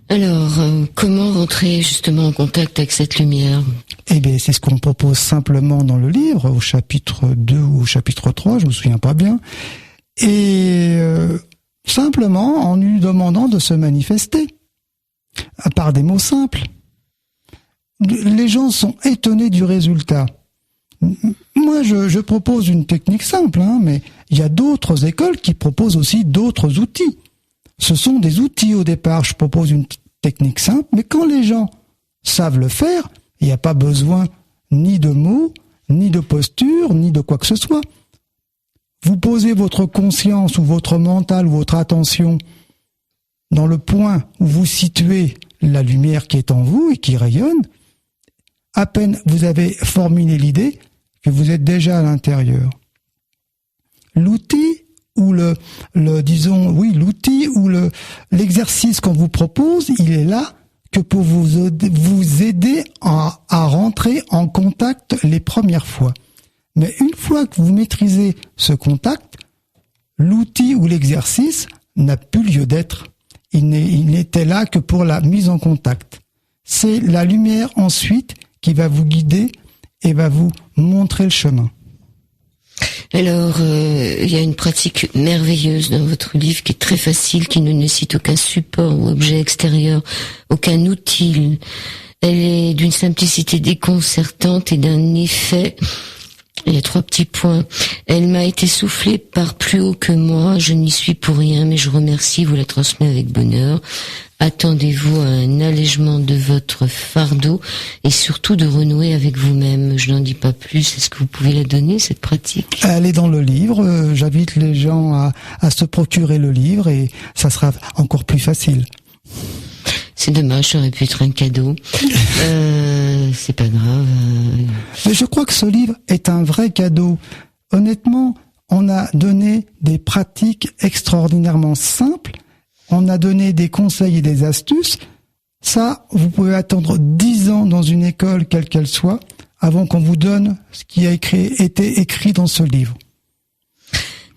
Alors, comment rentrer justement en contact avec cette lumière ? Eh bien, c'est ce qu'on propose simplement dans le livre, au chapitre 2 ou au chapitre 3, je ne me souviens pas bien. Et simplement en lui demandant de se manifester, par des mots simples. Les gens sont étonnés du résultat. Moi, je propose une technique simple, mais il y a d'autres écoles qui proposent aussi d'autres outils. Ce sont des outils au départ. Je propose une technique simple, mais quand les gens savent le faire, il n'y a pas besoin ni de mots, ni de posture, ni de quoi que ce soit. Vous posez votre conscience ou votre mental ou votre attention dans le point où vous situez la lumière qui est en vous et qui rayonne. À peine vous avez formulé l'idée que vous êtes déjà à l'intérieur. L'outil ou l'outil ou l'exercice qu'on vous propose, il est là que pour vous aider à rentrer en contact les premières fois. Mais une fois que vous maîtrisez ce contact, l'outil ou l'exercice n'a plus lieu d'être. Il n'était là que pour la mise en contact. C'est la lumière ensuite qui va vous guider et va vous montrer le chemin. Alors, il y a une pratique merveilleuse dans votre livre qui est très facile, qui ne nécessite aucun support ou objet extérieur, aucun outil. Elle est d'une simplicité déconcertante et d'un effet. Il y a 3 petits points. Elle m'a été soufflée par plus haut que moi. Je n'y suis pour rien, mais je remercie, vous la transmets avec bonheur. Attendez-vous à un allègement de votre fardeau et surtout de renouer avec vous-même. Je n'en dis pas plus. Est-ce que vous pouvez la donner, cette pratique? Elle est dans le livre. J'invite les gens à se procurer le livre et ça sera encore plus facile. C'est dommage, ça aurait pu être un cadeau. C'est pas grave. Mais je crois que ce livre est un vrai cadeau. Honnêtement, on a donné des pratiques extraordinairement simples. On a donné des conseils et des astuces. Ça, vous pouvez attendre 10 ans dans une école, quelle qu'elle soit, avant qu'on vous donne ce qui a été écrit dans ce livre.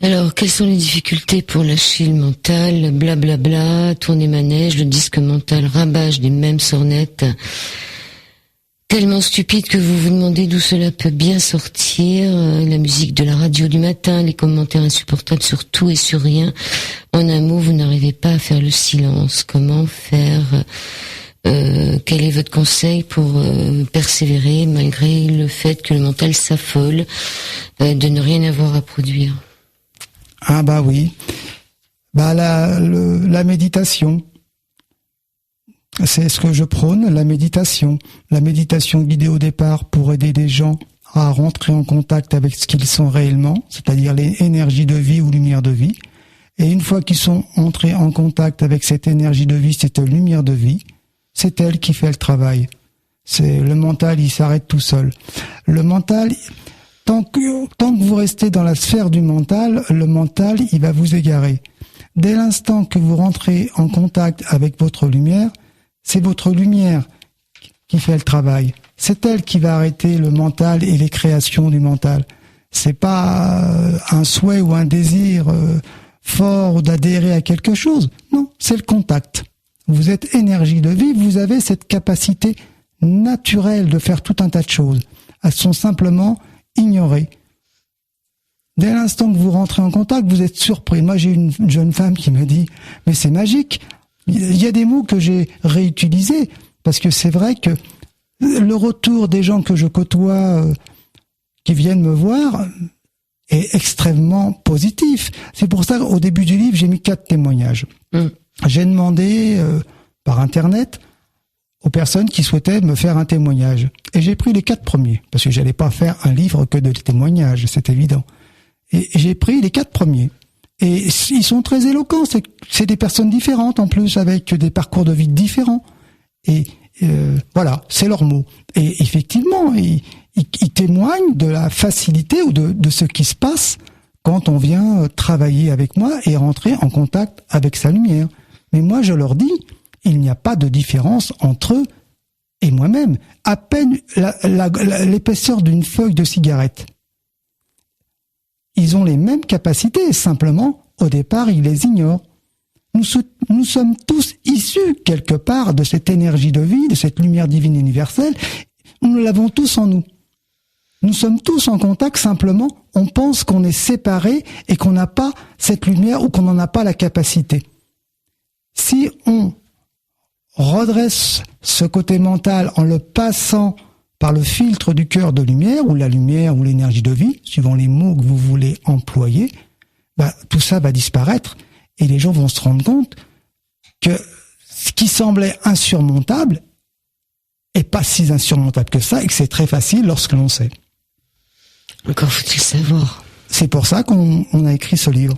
Alors, quelles sont les difficultés pour lâcher le mental? Blablabla, tourner manège, le disque mental rabâche des mêmes sornettes. Tellement stupide que vous vous demandez d'où cela peut bien sortir. La musique de la radio du matin, les commentaires insupportables sur tout et sur rien. En un mot, vous n'arrivez pas à faire le silence. Comment faire? Quel est votre conseil pour persévérer malgré le fait que le mental s'affole de ne rien avoir à produire? Ah bah oui, la méditation, c'est ce que je prône, la méditation guidée au départ pour aider des gens à rentrer en contact avec ce qu'ils sont réellement, c'est-à-dire les énergies de vie ou lumière de vie, et une fois qu'ils sont entrés en contact avec cette énergie de vie, cette lumière de vie, c'est elle qui fait le travail. C'est le mental, il s'arrête tout seul. Le mental, Tant que vous restez dans la sphère du mental, le mental, il va vous égarer. Dès l'instant que vous rentrez en contact avec votre lumière, c'est votre lumière qui fait le travail. C'est elle qui va arrêter le mental et les créations du mental. C'est pas un souhait ou un désir fort d'adhérer à quelque chose. Non, c'est le contact. Vous êtes énergie de vie, vous avez cette capacité naturelle de faire tout un tas de choses. Elles sont simplement ignoré. Dès l'instant que vous rentrez en contact, vous êtes surpris. Moi, j'ai une jeune femme qui me dit « Mais c'est magique !» Il y a des mots que j'ai réutilisés, parce que c'est vrai que le retour des gens que je côtoie, qui viennent me voir, est extrêmement positif. C'est pour ça qu'au début du livre, j'ai mis 4 témoignages. J'ai demandé, par Internet, aux personnes qui souhaitaient me faire un témoignage. Et j'ai pris les 4 premiers, parce que j'allais pas faire un livre que de témoignages, c'est évident. Et j'ai pris les 4 premiers. Et ils sont très éloquents, c'est des personnes différentes en plus, avec des parcours de vie différents. Et voilà, c'est leur mot. Et effectivement, ils témoignent de la facilité ou de ce qui se passe quand on vient travailler avec moi et rentrer en contact avec sa lumière. Mais moi, je leur dis, il n'y a pas de différence entre eux et moi-même. À peine l'épaisseur d'une feuille de cigarette. Ils ont les mêmes capacités, simplement, au départ, ils les ignorent. Nous sommes tous issus, quelque part, de cette énergie de vie, de cette lumière divine universelle. Nous l'avons tous en nous. Nous sommes tous en contact, simplement, on pense qu'on est séparés et qu'on n'a pas cette lumière ou qu'on n'en a pas la capacité. Si on redresse ce côté mental en le passant par le filtre du cœur de lumière ou l'énergie de vie, suivant les mots que vous voulez employer, tout ça va disparaître et les gens vont se rendre compte que ce qui semblait insurmontable est pas si insurmontable que ça et que c'est très facile lorsque l'on sait. Encore faut-il savoir. C'est pour ça qu'on a écrit ce livre.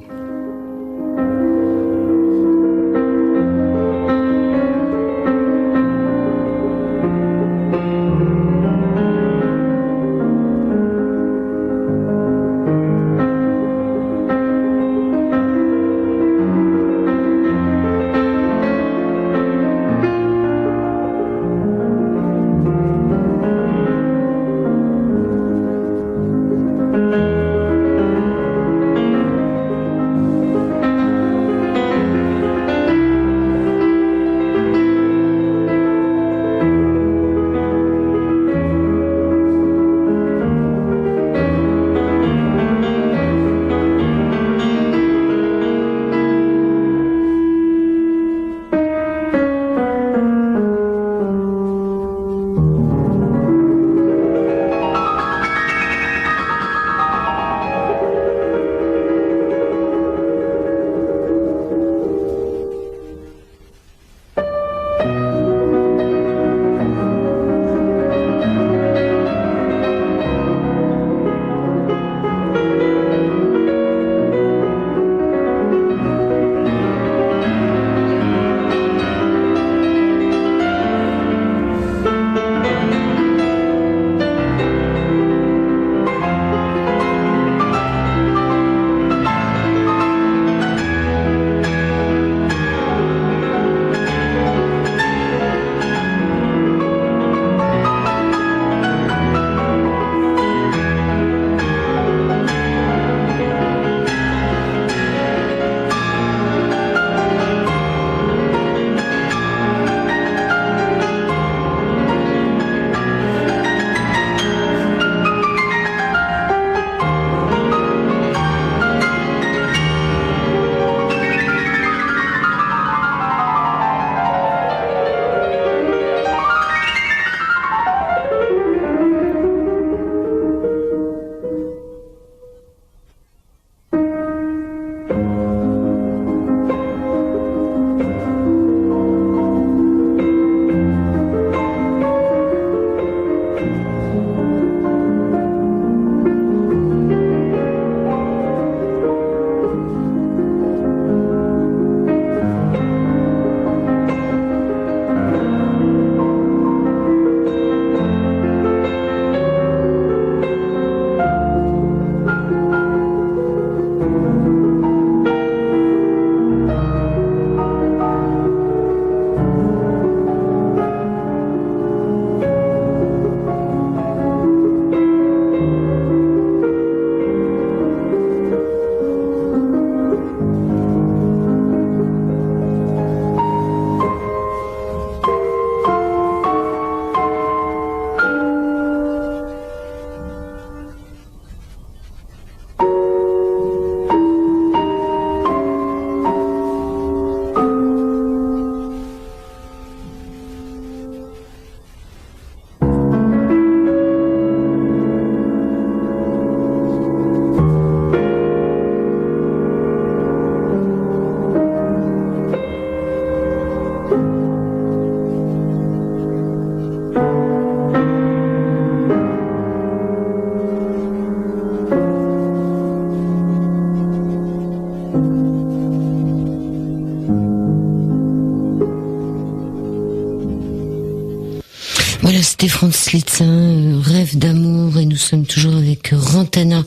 C'était Franz Litzin, Rêve d'amour, et nous sommes toujours avec Rantana.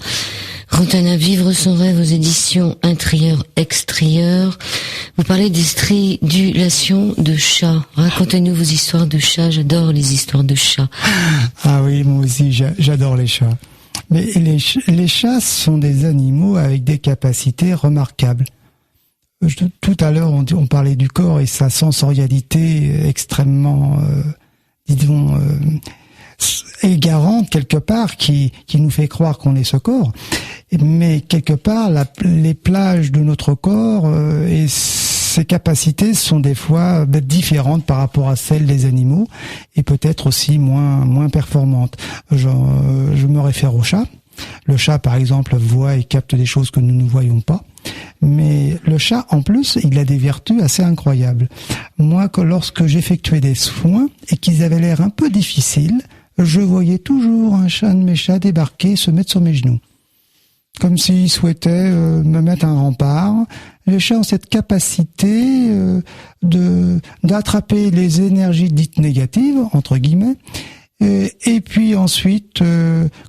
Rantana, Vivre son rêve aux éditions Intérieur-Extérieur. Vous parlez des stridulations de chats. Racontez-nous vos histoires de chats. J'adore les histoires de chats. Ah oui, moi aussi, j'adore les chats. Mais les chats sont des animaux avec des capacités remarquables. Tout à l'heure, on parlait du corps et sa sensorialité extrêmement, égarante quelque part, qui nous fait croire qu'on est ce corps. Mais quelque part, les plages de notre corps et ses capacités sont des fois différentes par rapport à celles des animaux et peut-être aussi moins performantes. Je me réfère au chat. Le chat, par exemple, voit et capte des choses que nous ne voyons pas. Mais le chat, en plus, il a des vertus assez incroyables. Moi, lorsque j'effectuais des soins et qu'ils avaient l'air un peu difficiles, je voyais toujours un de mes chats débarquer et se mettre sur mes genoux. Comme s'il souhaitait me mettre un rempart. Les chats ont cette capacité d'attraper les énergies dites négatives, entre guillemets, et puis ensuite,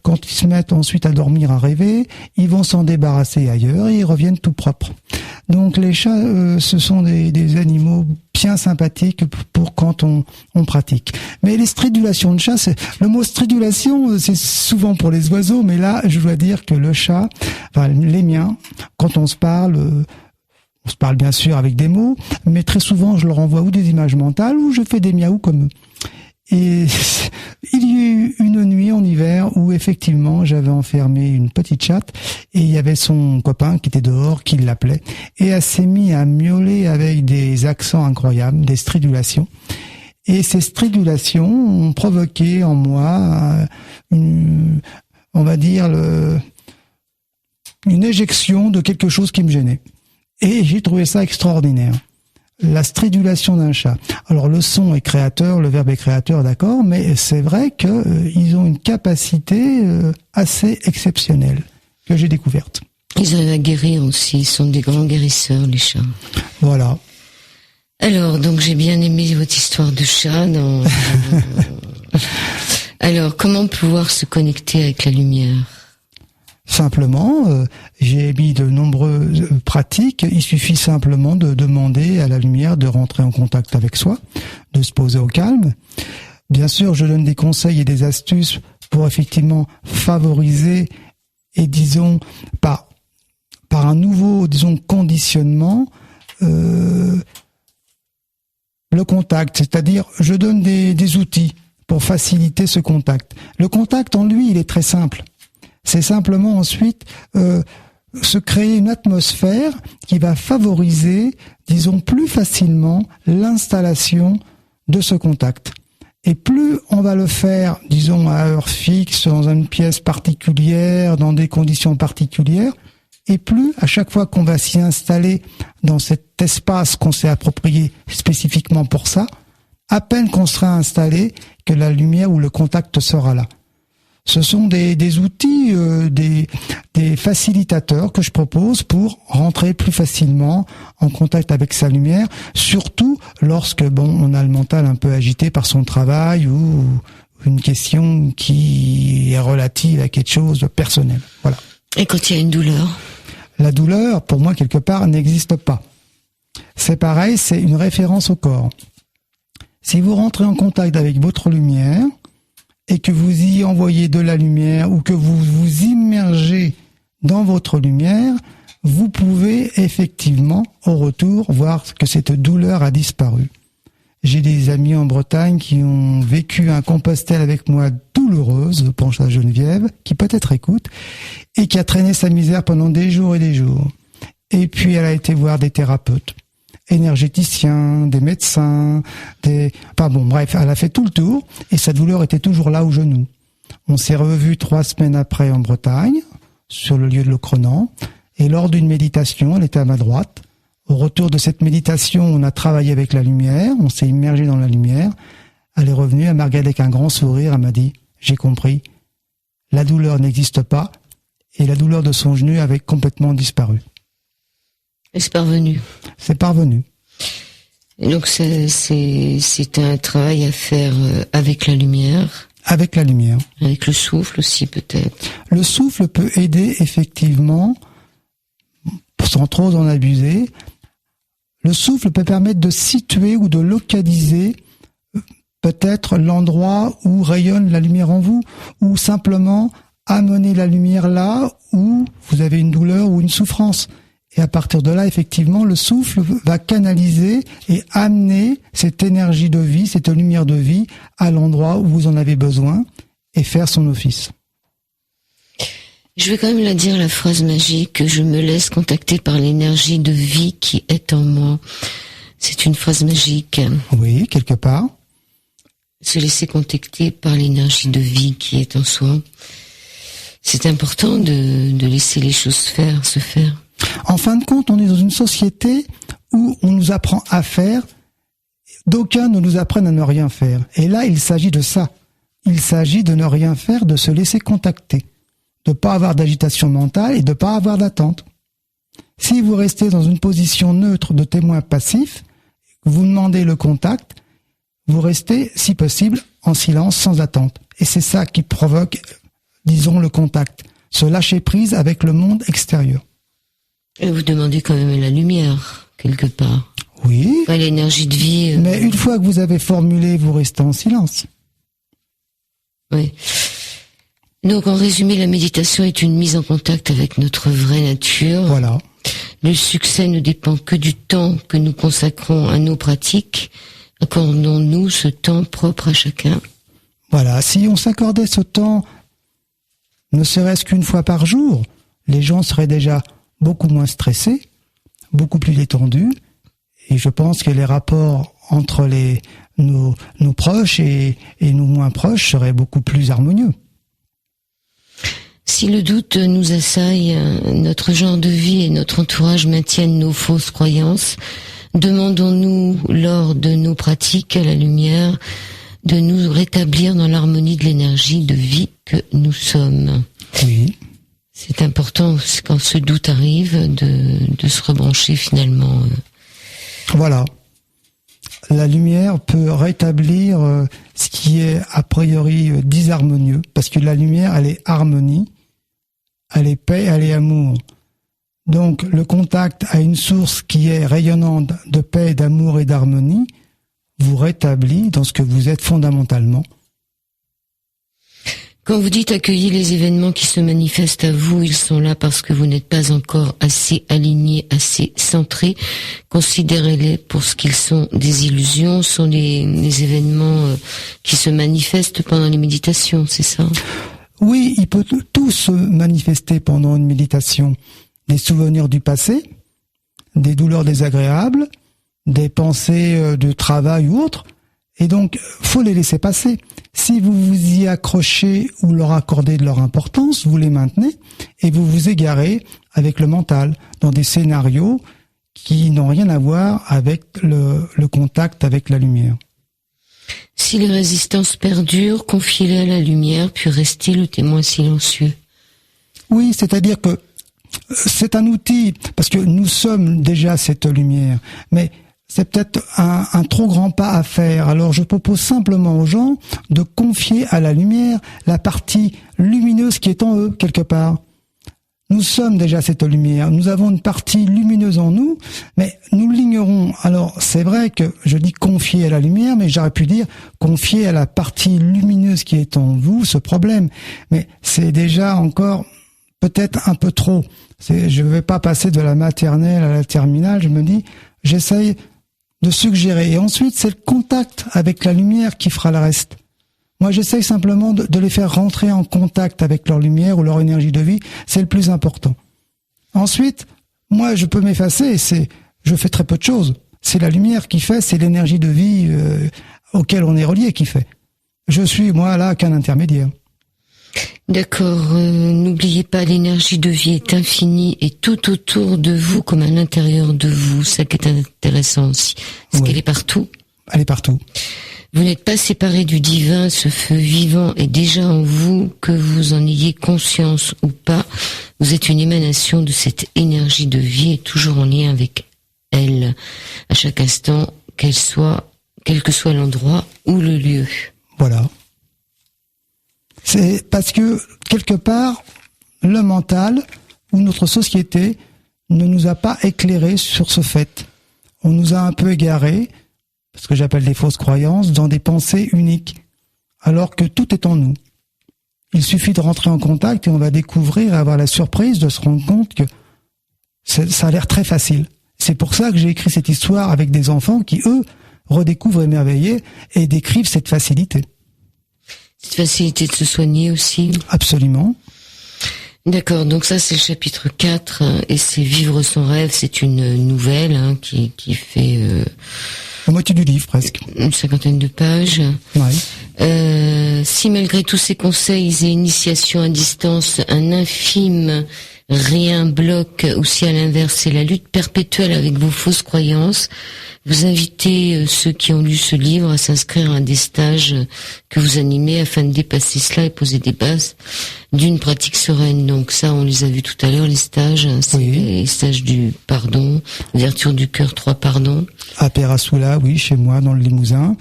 quand ils se mettent ensuite à dormir, à rêver, ils vont s'en débarrasser ailleurs et ils reviennent tout propres. Donc les chats, ce sont des animaux bien sympathiques pour quand on pratique. Mais les stridulations de chats, le mot stridulation, c'est souvent pour les oiseaux, mais là, je dois dire que le chat, enfin les miens, quand on se parle bien sûr avec des mots, mais très souvent je leur envoie ou des images mentales ou je fais des miaou comme eux. Et il y a eu une nuit en hiver où effectivement j'avais enfermé une petite chatte et il y avait son copain qui était dehors, qui l'appelait, et elle s'est mise à miauler avec des accents incroyables, des stridulations. Et ces stridulations ont provoqué en moi une éjection de quelque chose qui me gênait. Et j'ai trouvé ça extraordinaire. La stridulation d'un chat. Alors le son est créateur, le verbe est créateur, d'accord, mais c'est vrai qu'ils ont une capacité assez exceptionnelle que j'ai découverte. Ils arrivent à guérir aussi, ils sont des grands guérisseurs, les chats. Voilà. Alors, donc j'ai bien aimé votre histoire de chat. Alors, comment pouvoir se connecter avec la lumière ? Simplement, j'ai mis de nombreuses pratiques. Il suffit simplement de demander à la lumière de rentrer en contact avec soi, de se poser au calme. Bien sûr, je donne des conseils et des astuces pour effectivement favoriser et disons par un nouveau conditionnement le contact. C'est-à-dire, je donne des outils pour faciliter ce contact. Le contact en lui, il est très simple. C'est simplement ensuite se créer une atmosphère qui va favoriser, disons, plus facilement l'installation de ce contact. Et plus on va le faire, disons, à heure fixe, dans une pièce particulière, dans des conditions particulières, et plus, à chaque fois qu'on va s'y installer dans cet espace qu'on s'est approprié spécifiquement pour ça, à peine qu'on sera installé, que la lumière ou le contact sera là. Ce sont des outils, des facilitateurs que je propose pour rentrer plus facilement en contact avec sa lumière, surtout lorsque on a le mental un peu agité par son travail ou une question qui est relative à quelque chose de personnel. Voilà. Et quand il y a une douleur ? La douleur, pour moi, quelque part, n'existe pas. C'est pareil, c'est une référence au corps. Si vous rentrez en contact avec votre lumière, et que vous y envoyez de la lumière ou que vous vous immergez dans votre lumière, vous pouvez effectivement, au retour, voir que cette douleur a disparu. J'ai des amis en Bretagne qui ont vécu un Compostelle avec moi douloureuse, je pense à Geneviève, qui peut-être écoute, et qui a traîné sa misère pendant des jours et des jours. Et puis elle a été voir des thérapeutes, énergéticiens, des médecins, bref, elle a fait tout le tour et sa douleur était toujours là au genou. On s'est revus 3 semaines après en Bretagne, sur le lieu de Locronan, et lors d'une méditation, elle était à ma droite. Au retour de cette méditation, on a travaillé avec la lumière, on s'est immergé dans la lumière. Elle est revenue, elle m'a regardé avec un grand sourire, elle m'a dit « J'ai compris, la douleur n'existe pas » et la douleur de son genou avait complètement disparu. Et c'est parvenu. C'est parvenu. Et donc c'est un travail à faire avec la lumière. Avec la lumière. Avec le souffle aussi peut-être. Le souffle peut aider effectivement, sans trop en abuser. Le souffle peut permettre de situer ou de localiser peut-être l'endroit où rayonne la lumière en vous, ou simplement amener la lumière là où vous avez une douleur ou une souffrance. Et à partir de là, effectivement, le souffle va canaliser et amener cette énergie de vie, cette lumière de vie à l'endroit où vous en avez besoin et faire son office. Je vais quand même la dire, la phrase magique, je me laisse contacter par l'énergie de vie qui est en moi. C'est une phrase magique. Oui, quelque part. Se laisser contacter par l'énergie de vie qui est en soi. C'est important de laisser les choses se faire. En fin de compte, on est dans une société où on nous apprend à faire, d'aucuns ne nous apprennent à ne rien faire. Et là, il s'agit de ça. Il s'agit de ne rien faire, de se laisser contacter, de ne pas avoir d'agitation mentale et de ne pas avoir d'attente. Si vous restez dans une position neutre de témoin passif, vous demandez le contact, vous restez, si possible, en silence, sans attente. Et c'est ça qui provoque, disons, le contact, se lâcher prise avec le monde extérieur. Et vous demandez quand même la lumière, quelque part. Oui. Pas l'énergie de vie. Mais une fois que vous avez formulé, vous restez en silence. Oui. Donc, en résumé, la méditation est une mise en contact avec notre vraie nature. Voilà. Le succès ne dépend que du temps que nous consacrons à nos pratiques. Accordons-nous ce temps propre à chacun. Voilà. Si on s'accordait ce temps, ne serait-ce qu'une fois par jour, les gens seraient déjà beaucoup moins stressés, beaucoup plus détendus, et je pense que les rapports entre nos proches et nos moins proches seraient beaucoup plus harmonieux. Si le doute nous assaille, notre genre de vie et notre entourage maintiennent nos fausses croyances, demandons-nous lors de nos pratiques à la lumière de nous rétablir dans l'harmonie de l'énergie de vie que nous sommes. Oui. C'est important quand ce doute arrive de se rebrancher finalement. Voilà. La lumière peut rétablir ce qui est a priori disharmonieux, parce que la lumière, elle est harmonie, elle est paix, elle est amour. Donc le contact à une source qui est rayonnante de paix, d'amour et d'harmonie vous rétablit dans ce que vous êtes fondamentalement. Quand vous dites accueillir les événements qui se manifestent à vous, ils sont là parce que vous n'êtes pas encore assez aligné, assez centré. Considérez-les pour ce qu'ils sont, des illusions, sont les événements qui se manifestent pendant les méditations, c'est ça? Oui, il peut tout se manifester pendant une méditation. Des souvenirs du passé, des douleurs désagréables, des pensées de travail ou autres. Et donc, faut les laisser passer. Si vous vous y accrochez ou leur accordez de leur importance, vous les maintenez et vous vous égarez avec le mental dans des scénarios qui n'ont rien à voir avec le contact avec la lumière. Si les résistances perdurent, confiez-les à la lumière, puis restez le témoin silencieux. Oui, c'est-à-dire que c'est un outil, parce que nous sommes déjà cette lumière, mais c'est peut-être un trop grand pas à faire. Alors je propose simplement aux gens de confier à la lumière la partie lumineuse qui est en eux, quelque part. Nous sommes déjà cette lumière, nous avons une partie lumineuse en nous, mais nous l'ignorons. Alors c'est vrai que je dis confier à la lumière, mais j'aurais pu dire confier à la partie lumineuse qui est en vous ce problème. Mais c'est déjà encore peut-être un peu trop. Je ne vais pas passer de la maternelle à la terminale, je me dis, j'essaye de suggérer. Et ensuite, c'est le contact avec la lumière qui fera le reste. Moi, j'essaye simplement de les faire rentrer en contact avec leur lumière ou leur énergie de vie. C'est le plus important. Ensuite, moi, je peux m'effacer. Je fais très peu de choses. C'est la lumière qui fait, c'est l'énergie de vie auquel on est relié qui fait. Je suis, moi, là, qu'un intermédiaire. D'accord, n'oubliez pas, l'énergie de vie est infinie et tout autour de vous comme à l'intérieur de vous, ça qui est intéressant aussi, parce qu'elle est partout. Elle est partout. Vous n'êtes pas séparé du divin, ce feu vivant est déjà en vous, que vous en ayez conscience ou pas, vous êtes une émanation de cette énergie de vie et toujours en lien avec elle. À chaque instant, quel que soit l'endroit ou le lieu. Voilà. C'est parce que, quelque part, le mental ou notre société ne nous a pas éclairés sur ce fait. On nous a un peu égarés, ce que j'appelle des fausses croyances, dans des pensées uniques, alors que tout est en nous. Il suffit de rentrer en contact et on va découvrir et avoir la surprise de se rendre compte que ça a l'air très facile. C'est pour ça que j'ai écrit cette histoire avec des enfants qui, eux, redécouvrent émerveillés et décrivent cette facilité. Cette facilité de se soigner aussi. Absolument. D'accord, donc ça c'est le chapitre 4, et c'est Vivre son rêve, c'est une nouvelle qui fait... la moitié du livre, presque. Une 50aine de pages. Ouais. Si malgré tous ces conseils et initiations à distance, un infime rien bloque, ou si à l'inverse c'est la lutte perpétuelle avec vos fausses croyances, vous invitez ceux qui ont lu ce livre à s'inscrire à des stages que vous animez afin de dépasser cela et poser des bases d'une pratique sereine. Donc ça, on les a vus tout à l'heure, les stages, c'est les stages du pardon, ouverture du cœur, 3 pardons. À Perrasoula, oui, chez moi, dans le Limousin.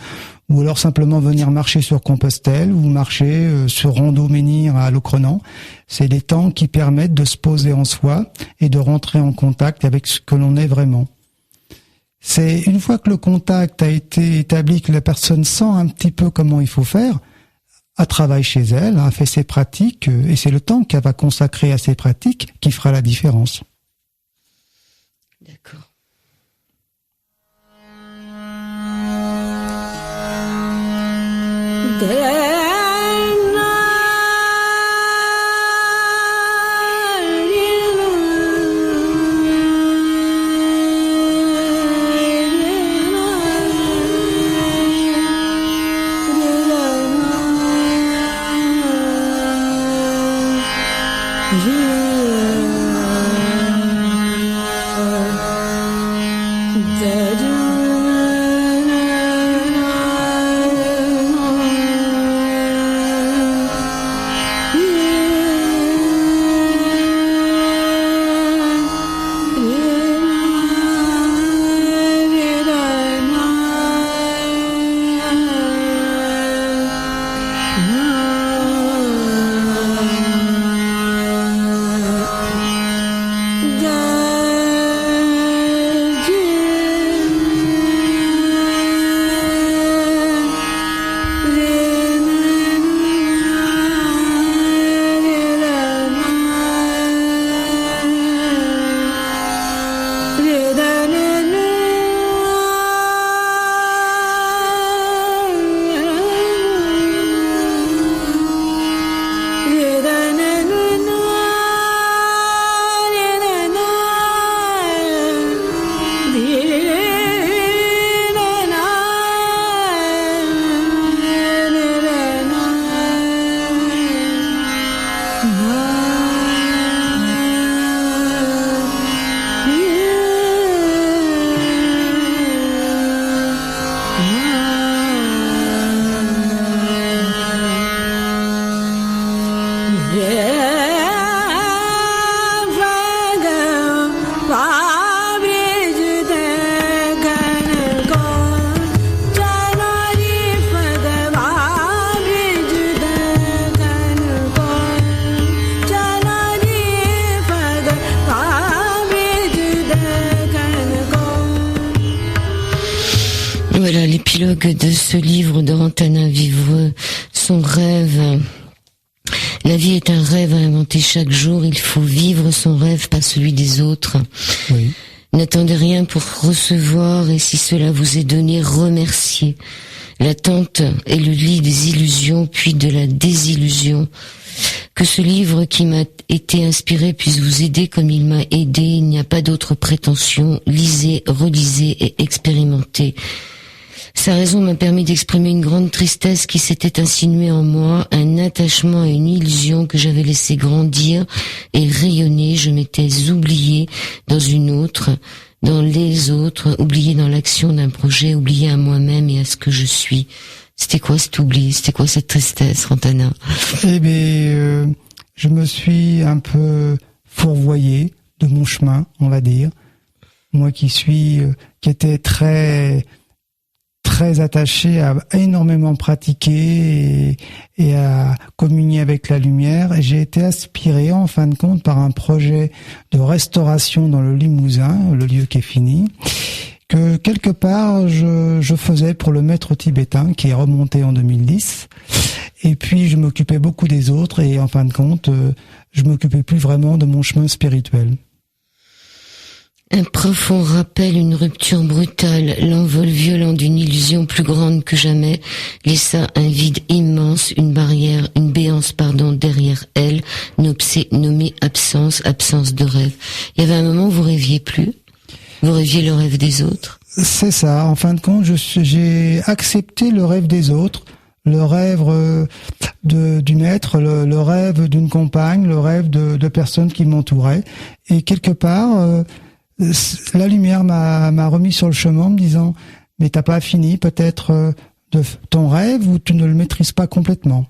Ou alors simplement venir marcher sur Compostelle ou marcher sur Rondeau-Menhir à Locronan. C'est des temps qui permettent de se poser en soi et de rentrer en contact avec ce que l'on est vraiment. C'est une fois que le contact a été établi, que la personne sent un petit peu comment il faut faire, elle travaille chez elle, a fait ses pratiques, et c'est le temps qu'elle va consacrer à ses pratiques qui fera la différence. D'accord. Voilà l'épilogue de ce livre de Rantanin, Vivre son rêve. La vie est un rêve à inventer chaque jour. Il faut vivre son rêve, pas celui des autres. Oui. N'attendez rien pour recevoir, et si cela vous est donné, remerciez. L'attente est le lit des illusions, puis de la désillusion. Que ce livre qui m'a été inspiré puisse vous aider comme il m'a aidé. Il n'y a pas d'autre prétention. Lisez, relisez et expérimentez. Sa raison m'a permis d'exprimer une grande tristesse qui s'était insinuée en moi, un attachement à une illusion que j'avais laissé grandir et rayonner. Je m'étais oubliée dans une autre, dans les autres, oubliée dans l'action d'un projet, oubliée à moi-même et à ce que je suis. C'était quoi cet oubli? C'était quoi cette tristesse, Rantanin? Eh bien, je me suis un peu fourvoyé de mon chemin, on va dire. Moi qui étais très très attaché à énormément pratiquer et à communier avec la lumière. Et j'ai été aspiré en fin de compte par un projet de restauration dans le Limousin, le lieu qui est fini, que quelque part je faisais pour le maître tibétain qui est remonté en 2010. Et puis je m'occupais beaucoup des autres et en fin de compte, je m'occupais plus vraiment de mon chemin spirituel. Un profond rappel, une rupture brutale, l'envol violent d'une illusion plus grande que jamais laissa un vide immense, une béance derrière elle, nommée absence de rêve. Il y avait un moment où vous rêviez plus? Vous rêviez le rêve des autres? C'est ça. En fin de compte, j'ai accepté le rêve des autres, le rêve du maître, le rêve d'une compagne, le rêve de personnes qui m'entouraient. Et quelque part, la lumière m'a remis sur le chemin en me disant « Mais t'as pas fini peut-être de ton rêve ou tu ne le maîtrises pas complètement ».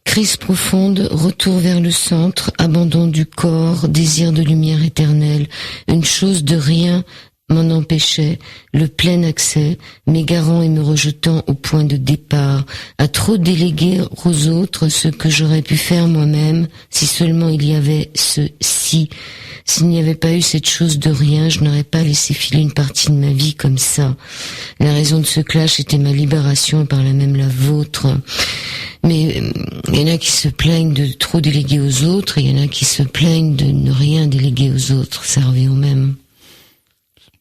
Crise profonde, retour vers le centre, abandon du corps, désir de lumière éternelle, une chose de rien m'en empêchait, le plein accès, m'égarant et me rejetant au point de départ, à trop déléguer aux autres ce que j'aurais pu faire moi-même, si seulement il y avait ce si. S'il n'y avait pas eu cette chose de rien, je n'aurais pas laissé filer une partie de ma vie comme ça. La raison de ce clash était ma libération et par là même la vôtre. Mais il y en a qui se plaignent de trop déléguer aux autres, et il y en a qui se plaignent de ne rien déléguer aux autres. Ça revient au même.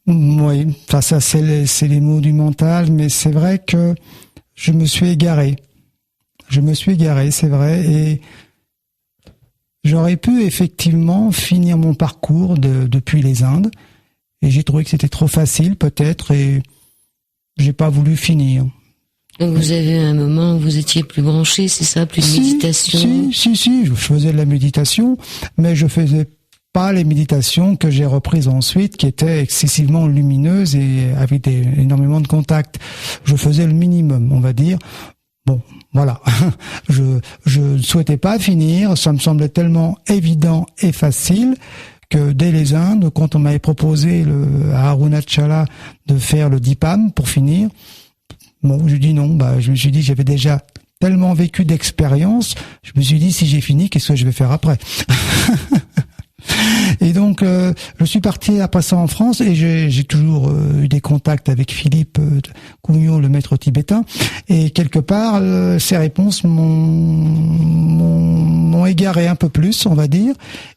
Oui, enfin ça c'est les mots du mental, mais c'est vrai que je me suis égaré. C'est vrai, et j'aurais pu effectivement finir mon parcours depuis les Indes, et j'ai trouvé que c'était trop facile peut-être, et j'ai pas voulu finir. Donc vous avez un moment où vous étiez plus branché, c'est ça, plus de méditation? Si, je faisais de la méditation, mais je faisais pas les méditations que j'ai reprises ensuite, qui étaient excessivement lumineuses et avec énormément de contacts. Je faisais le minimum, on va dire. Bon, voilà. Je ne souhaitais pas finir, ça me semblait tellement évident et facile que dès les Indes, quand on m'avait proposé à Arunachala de faire le Dipam pour finir, bon, je dis non, je me suis dit, j'avais déjà tellement vécu d'expérience, je me suis dit, si j'ai fini, qu'est-ce que je vais faire après? Et donc, je suis parti après ça en France, et j'ai toujours eu des contacts avec Philippe Cugnot, le maître tibétain, et quelque part, ces réponses m'ont égaré un peu plus, on va dire,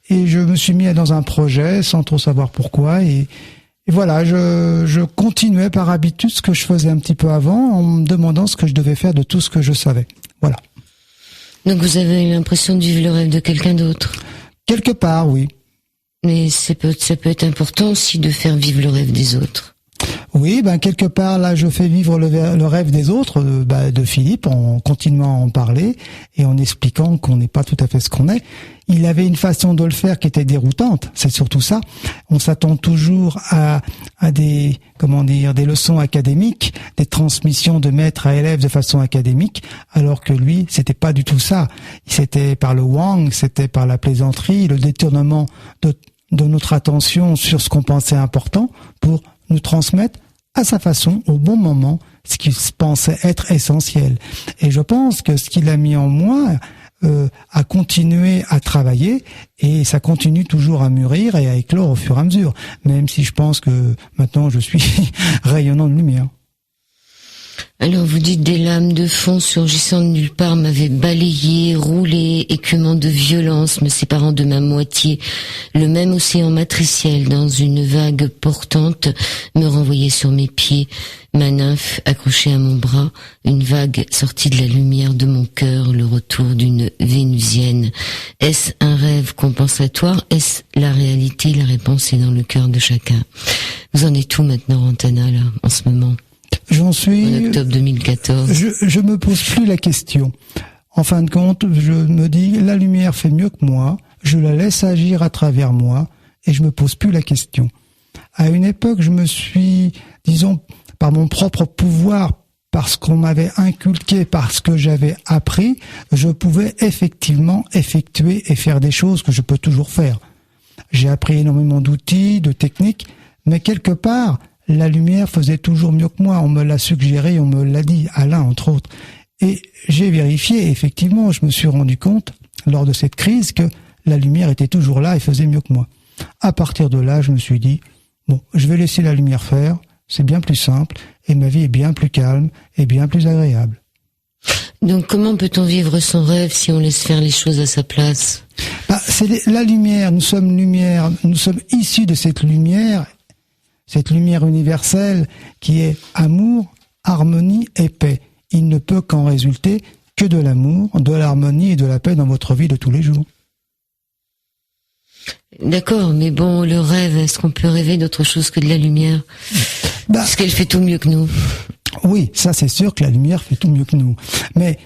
et je me suis mis dans un projet sans trop savoir pourquoi, et voilà, je continuais par habitude ce que je faisais un petit peu avant, en me demandant ce que je devais faire de tout ce que je savais. Voilà. Donc vous avez eu l'impression de vivre le rêve de quelqu'un d'autre? Quelque part, oui. Mais ça peut être important aussi de faire vivre le rêve des autres. Oui, quelque part, là, je fais vivre le rêve des autres, de Philippe, en continuant à en parler et en expliquant qu'on n'est pas tout à fait ce qu'on est. Il avait une façon de le faire qui était déroutante, c'est surtout ça. On s'attend toujours à des leçons académiques, des transmissions de maître à élève de façon académique, alors que lui, c'était pas du tout ça. C'était par le wang, c'était par la plaisanterie, le détournement de notre attention sur ce qu'on pensait important pour nous transmettre à sa façon, au bon moment, ce qu'il pensait être essentiel. Et je pense que ce qu'il a mis en moi a continué à travailler, et ça continue toujours à mûrir et à éclore au fur et à mesure, même si je pense que maintenant je suis rayonnant de lumière. Alors vous dites, des lames de fond surgissant de nulle part m'avaient balayé, roulé, écumant de violence, me séparant de ma moitié. Le même océan matriciel, dans une vague portante, me renvoyait sur mes pieds. Ma nymphe accrochée à mon bras, une vague sortie de la lumière de mon cœur, le retour d'une vénusienne. Est-ce un rêve compensatoire? Est-ce la réalité? La réponse est dans le cœur de chacun. Vous en êtes où maintenant, Rantana, là, en ce moment? J'en suis... En octobre 2014. Je me pose plus la question. En fin de compte, je me dis, la lumière fait mieux que moi, je la laisse agir à travers moi, et je me pose plus la question. À une époque, je me suis, disons, par mon propre pouvoir, parce qu'on m'avait inculqué, parce que j'avais appris, je pouvais effectivement effectuer et faire des choses que je peux toujours faire. J'ai appris énormément d'outils, de techniques, mais quelque part, la lumière faisait toujours mieux que moi. On me l'a suggéré, on me l'a dit, Alain entre autres. Et j'ai vérifié, et effectivement, je me suis rendu compte, lors de cette crise, que la lumière était toujours là et faisait mieux que moi. À partir de là, je me suis dit, bon, je vais laisser la lumière faire, c'est bien plus simple, et ma vie est bien plus calme et bien plus agréable. Donc comment peut-on vivre son rêve si on laisse faire les choses à sa place ? C'est la lumière, nous sommes issus de cette lumière universelle qui est amour, harmonie et paix. Il ne peut qu'en résulter que de l'amour, de l'harmonie et de la paix dans votre vie de tous les jours. D'accord, mais bon, le rêve, est-ce qu'on peut rêver d'autre chose que de la lumière ? Parce qu'elle fait tout mieux que nous. Oui, ça c'est sûr que la lumière fait tout mieux que nous. Mais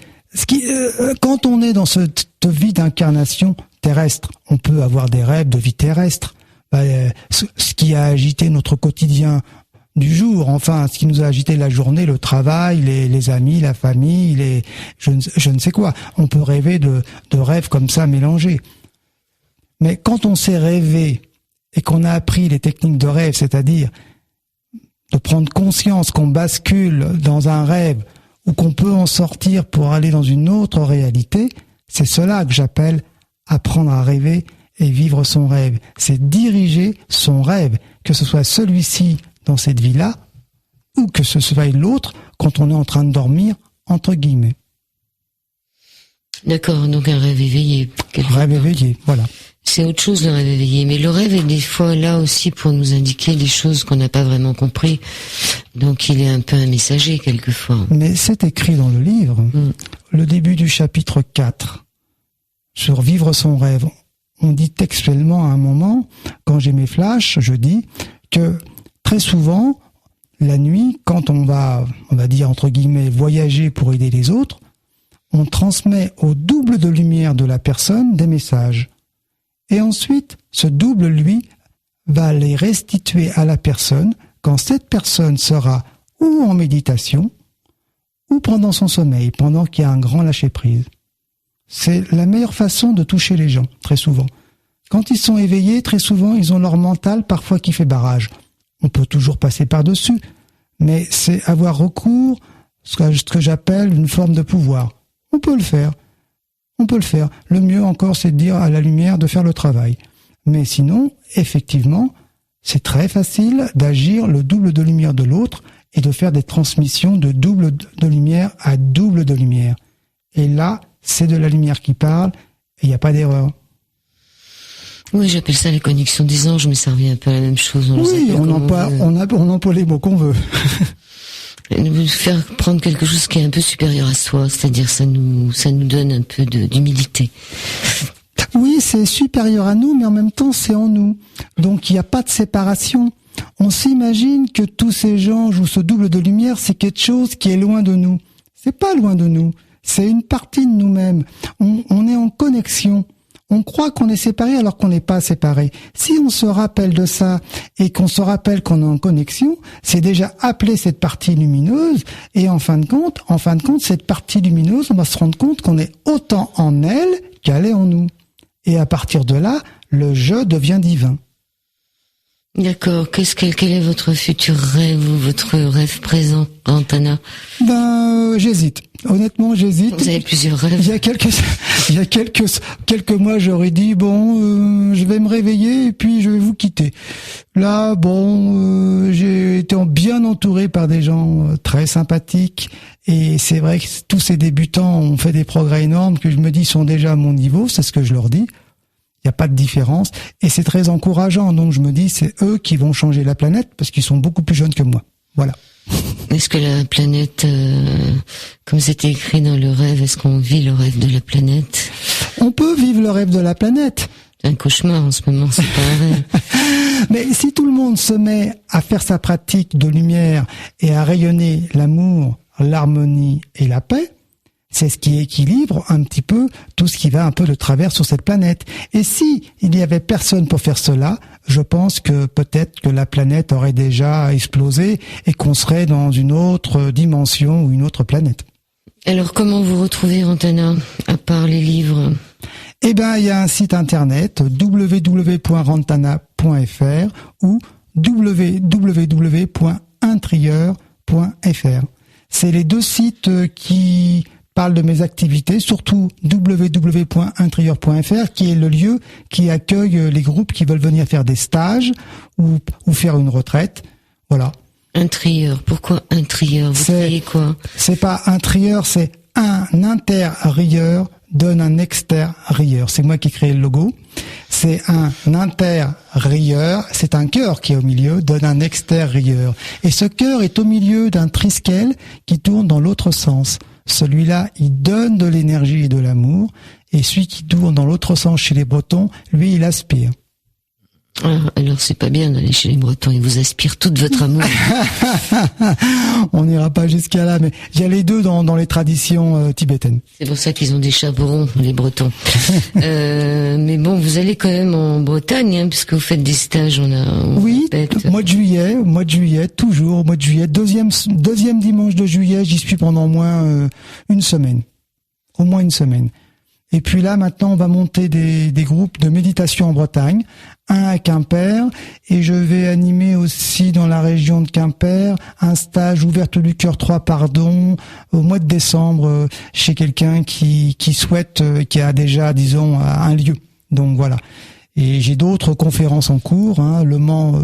quand on est dans cette vie d'incarnation terrestre, on peut avoir des rêves de vie terrestre. Ce qui a agité notre quotidien du jour, enfin, ce qui nous a agité la journée, le travail, les amis, la famille, je ne sais quoi. On peut rêver de rêves comme ça mélangés. Mais quand on sait rêver et qu'on a appris les techniques de rêve, c'est-à-dire de prendre conscience qu'on bascule dans un rêve ou qu'on peut en sortir pour aller dans une autre réalité, c'est cela que j'appelle apprendre à rêver et vivre son rêve. C'est diriger son rêve, que ce soit celui-ci dans cette vie-là ou que ce soit l'autre quand on est en train de dormir, entre guillemets. D'accord, donc un rêve éveillé. Rêve éveillé, voilà. C'est autre chose le rêve éveillé, mais le rêve est des fois là aussi pour nous indiquer des choses qu'on n'a pas vraiment compris. Donc il est un peu un messager quelquefois. Mais c'est écrit dans le livre, le début du chapitre 4, sur vivre son rêve. On dit textuellement à un moment, quand j'ai mes flashs, je dis que très souvent, la nuit, quand on va dire entre guillemets, voyager pour aider les autres, on transmet au double de lumière de la personne des messages. Et ensuite, ce double, lui, va les restituer à la personne quand cette personne sera ou en méditation, ou pendant son sommeil, pendant qu'il y a un grand lâcher-prise. C'est la meilleure façon de toucher les gens, très souvent. Quand ils sont éveillés, très souvent, ils ont leur mental parfois qui fait barrage. On peut toujours passer par-dessus, mais c'est avoir recours à ce que j'appelle une forme de pouvoir. On peut le faire. Le mieux encore, c'est de dire à la lumière de faire le travail. Mais sinon, effectivement, c'est très facile d'agir le double de lumière de l'autre et de faire des transmissions de double de lumière à double de lumière. Et là, c'est de la lumière qui parle et il n'y a pas d'erreur. Oui, j'appelle ça la connexion des anges, mais ça revient un peu à la même chose. On emploie les mots qu'on veut. Nous faire prendre quelque chose qui est un peu supérieur à soi, c'est-à-dire ça nous donne un peu d'humilité. Oui, c'est supérieur à nous, mais en même temps c'est en nous. Donc il n'y a pas de séparation. On s'imagine que tous ces gens ou ce double de lumière, c'est quelque chose qui est loin de nous. C'est pas loin de nous. C'est une partie de nous-mêmes. On est en connexion. On croit qu'on est séparé alors qu'on n'est pas séparé. Si on se rappelle de ça et qu'on se rappelle qu'on est en connexion, c'est déjà appeler cette partie lumineuse et en fin de compte, cette partie lumineuse, on va se rendre compte qu'on est autant en elle qu'elle est en nous. Et à partir de là, le je devient divin. D'accord. Quel est votre futur rêve ou votre rêve présent, Antana ? J'hésite. Honnêtement, j'hésite. Vous avez plusieurs rêves. Il y a quelques mois, j'aurais dit je vais me réveiller et puis je vais vous quitter. Là, j'ai été bien entouré par des gens très sympathiques et c'est vrai que tous ces débutants ont fait des progrès énormes que je me dis sont déjà à mon niveau, c'est ce que je leur dis. Il n'y a pas de différence et c'est très encourageant. Donc je me dis c'est eux qui vont changer la planète parce qu'ils sont beaucoup plus jeunes que moi. Voilà. Est-ce que la planète, comme c'était écrit dans le rêve, est-ce qu'on vit le rêve de la planète ? On peut vivre le rêve de la planète. C'est un cauchemar en ce moment, c'est pas un rêve. Mais si tout le monde se met à faire sa pratique de lumière et à rayonner l'amour, l'harmonie et la paix, c'est ce qui équilibre un petit peu tout ce qui va un peu de travers sur cette planète. Et si il n'y avait personne pour faire cela, je pense que peut-être que la planète aurait déjà explosé et qu'on serait dans une autre dimension ou une autre planète. Alors comment vous retrouvez Antana, à part les livres ? Il y a un site internet www.rantana.fr ou www.untrieur.fr. C'est les deux sites qui parlent de mes activités, surtout www.untrieur.fr, qui est le lieu qui accueille les groupes qui veulent venir faire des stages ou faire une retraite. Voilà. Un trieur. Pourquoi un trieur? Vous triez quoi? C'est pas un trieur, c'est un interrieur donne un extérieur. C'est moi qui ai créé le logo. C'est un interrieur, c'est un cœur qui est au milieu, donne un extérieur. Et ce cœur est au milieu d'un triskel qui tourne dans l'autre sens. Celui-là, il donne de l'énergie et de l'amour. Et celui qui tourne dans l'autre sens chez les Bretons, lui, il aspire. Ah, alors c'est pas bien d'aller chez les Bretons, ils vous aspirent tout votre amour. On n'ira pas jusqu'à là, mais il y a les deux dans les traditions tibétaines. C'est pour ça qu'ils ont des chaperons, les Bretons. Mais bon, vous allez quand même en Bretagne, hein, puisque vous faites des stages, oui, mois de juillet, toujours, mois de juillet, deuxième dimanche de juillet, j'y suis pendant au moins une semaine. Au moins une semaine. Et puis là, maintenant, on va monter des groupes de méditation en Bretagne, un à Quimper, et je vais animer aussi dans la région de Quimper un stage Ouverture du Cœur 3, au mois de décembre, chez quelqu'un qui souhaite, qui a déjà, disons, un lieu. Donc voilà. Et j'ai d'autres conférences en cours, hein, Le Mans,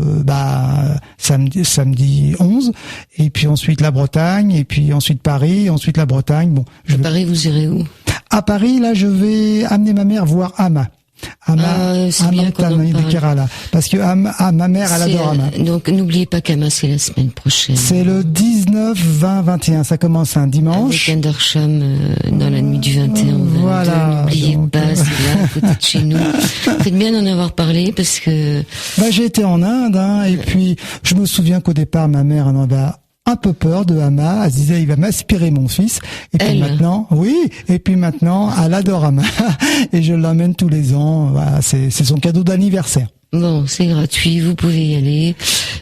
samedi 11, et puis ensuite la Bretagne, et puis ensuite Paris, ensuite la Bretagne. Bon, Paris, vous irez où? À Paris, là, je vais amener ma mère voir Ama. C'est bien qu'on en parle. Kerala, parce que ma mère, elle adore Ama. Donc n'oubliez pas qu'Ama, c'est la semaine prochaine. C'est le 19, 20, 21. Ça commence un dimanche. Avec un Darsham dans la nuit du 21 au 22. Voilà. N'oubliez pas, c'est là, à côté de chez nous. Faites bien d'en avoir parlé, parce que... J'ai été en Inde, et puis je me souviens qu'au départ, ma mère en avait un peu peur de Ama. Elle se disait, il va m'aspirer mon fils. Et puis maintenant, elle adore Ama. Et je l'emmène tous les ans. Voilà, c'est son cadeau d'anniversaire. Bon, c'est gratuit, vous pouvez y aller.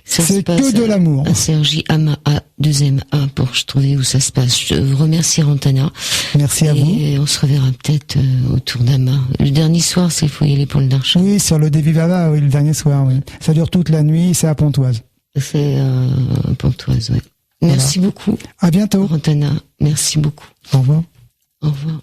C'est que de l'amour. À Sergi Ama, A2MA, pour trouver où ça se passe. Je vous remercie, Rantana. Merci à vous. Et on se reverra peut-être autour d'Ama. Le dernier soir, c'est faut y aller pour le Darsham. Oui, sur le Devivava, oui, le dernier soir, oui. Ça dure toute la nuit, c'est à Pontoise. C'est à Pontoise, oui. Merci beaucoup. À bientôt. Rantana, merci beaucoup. Au revoir. Au revoir.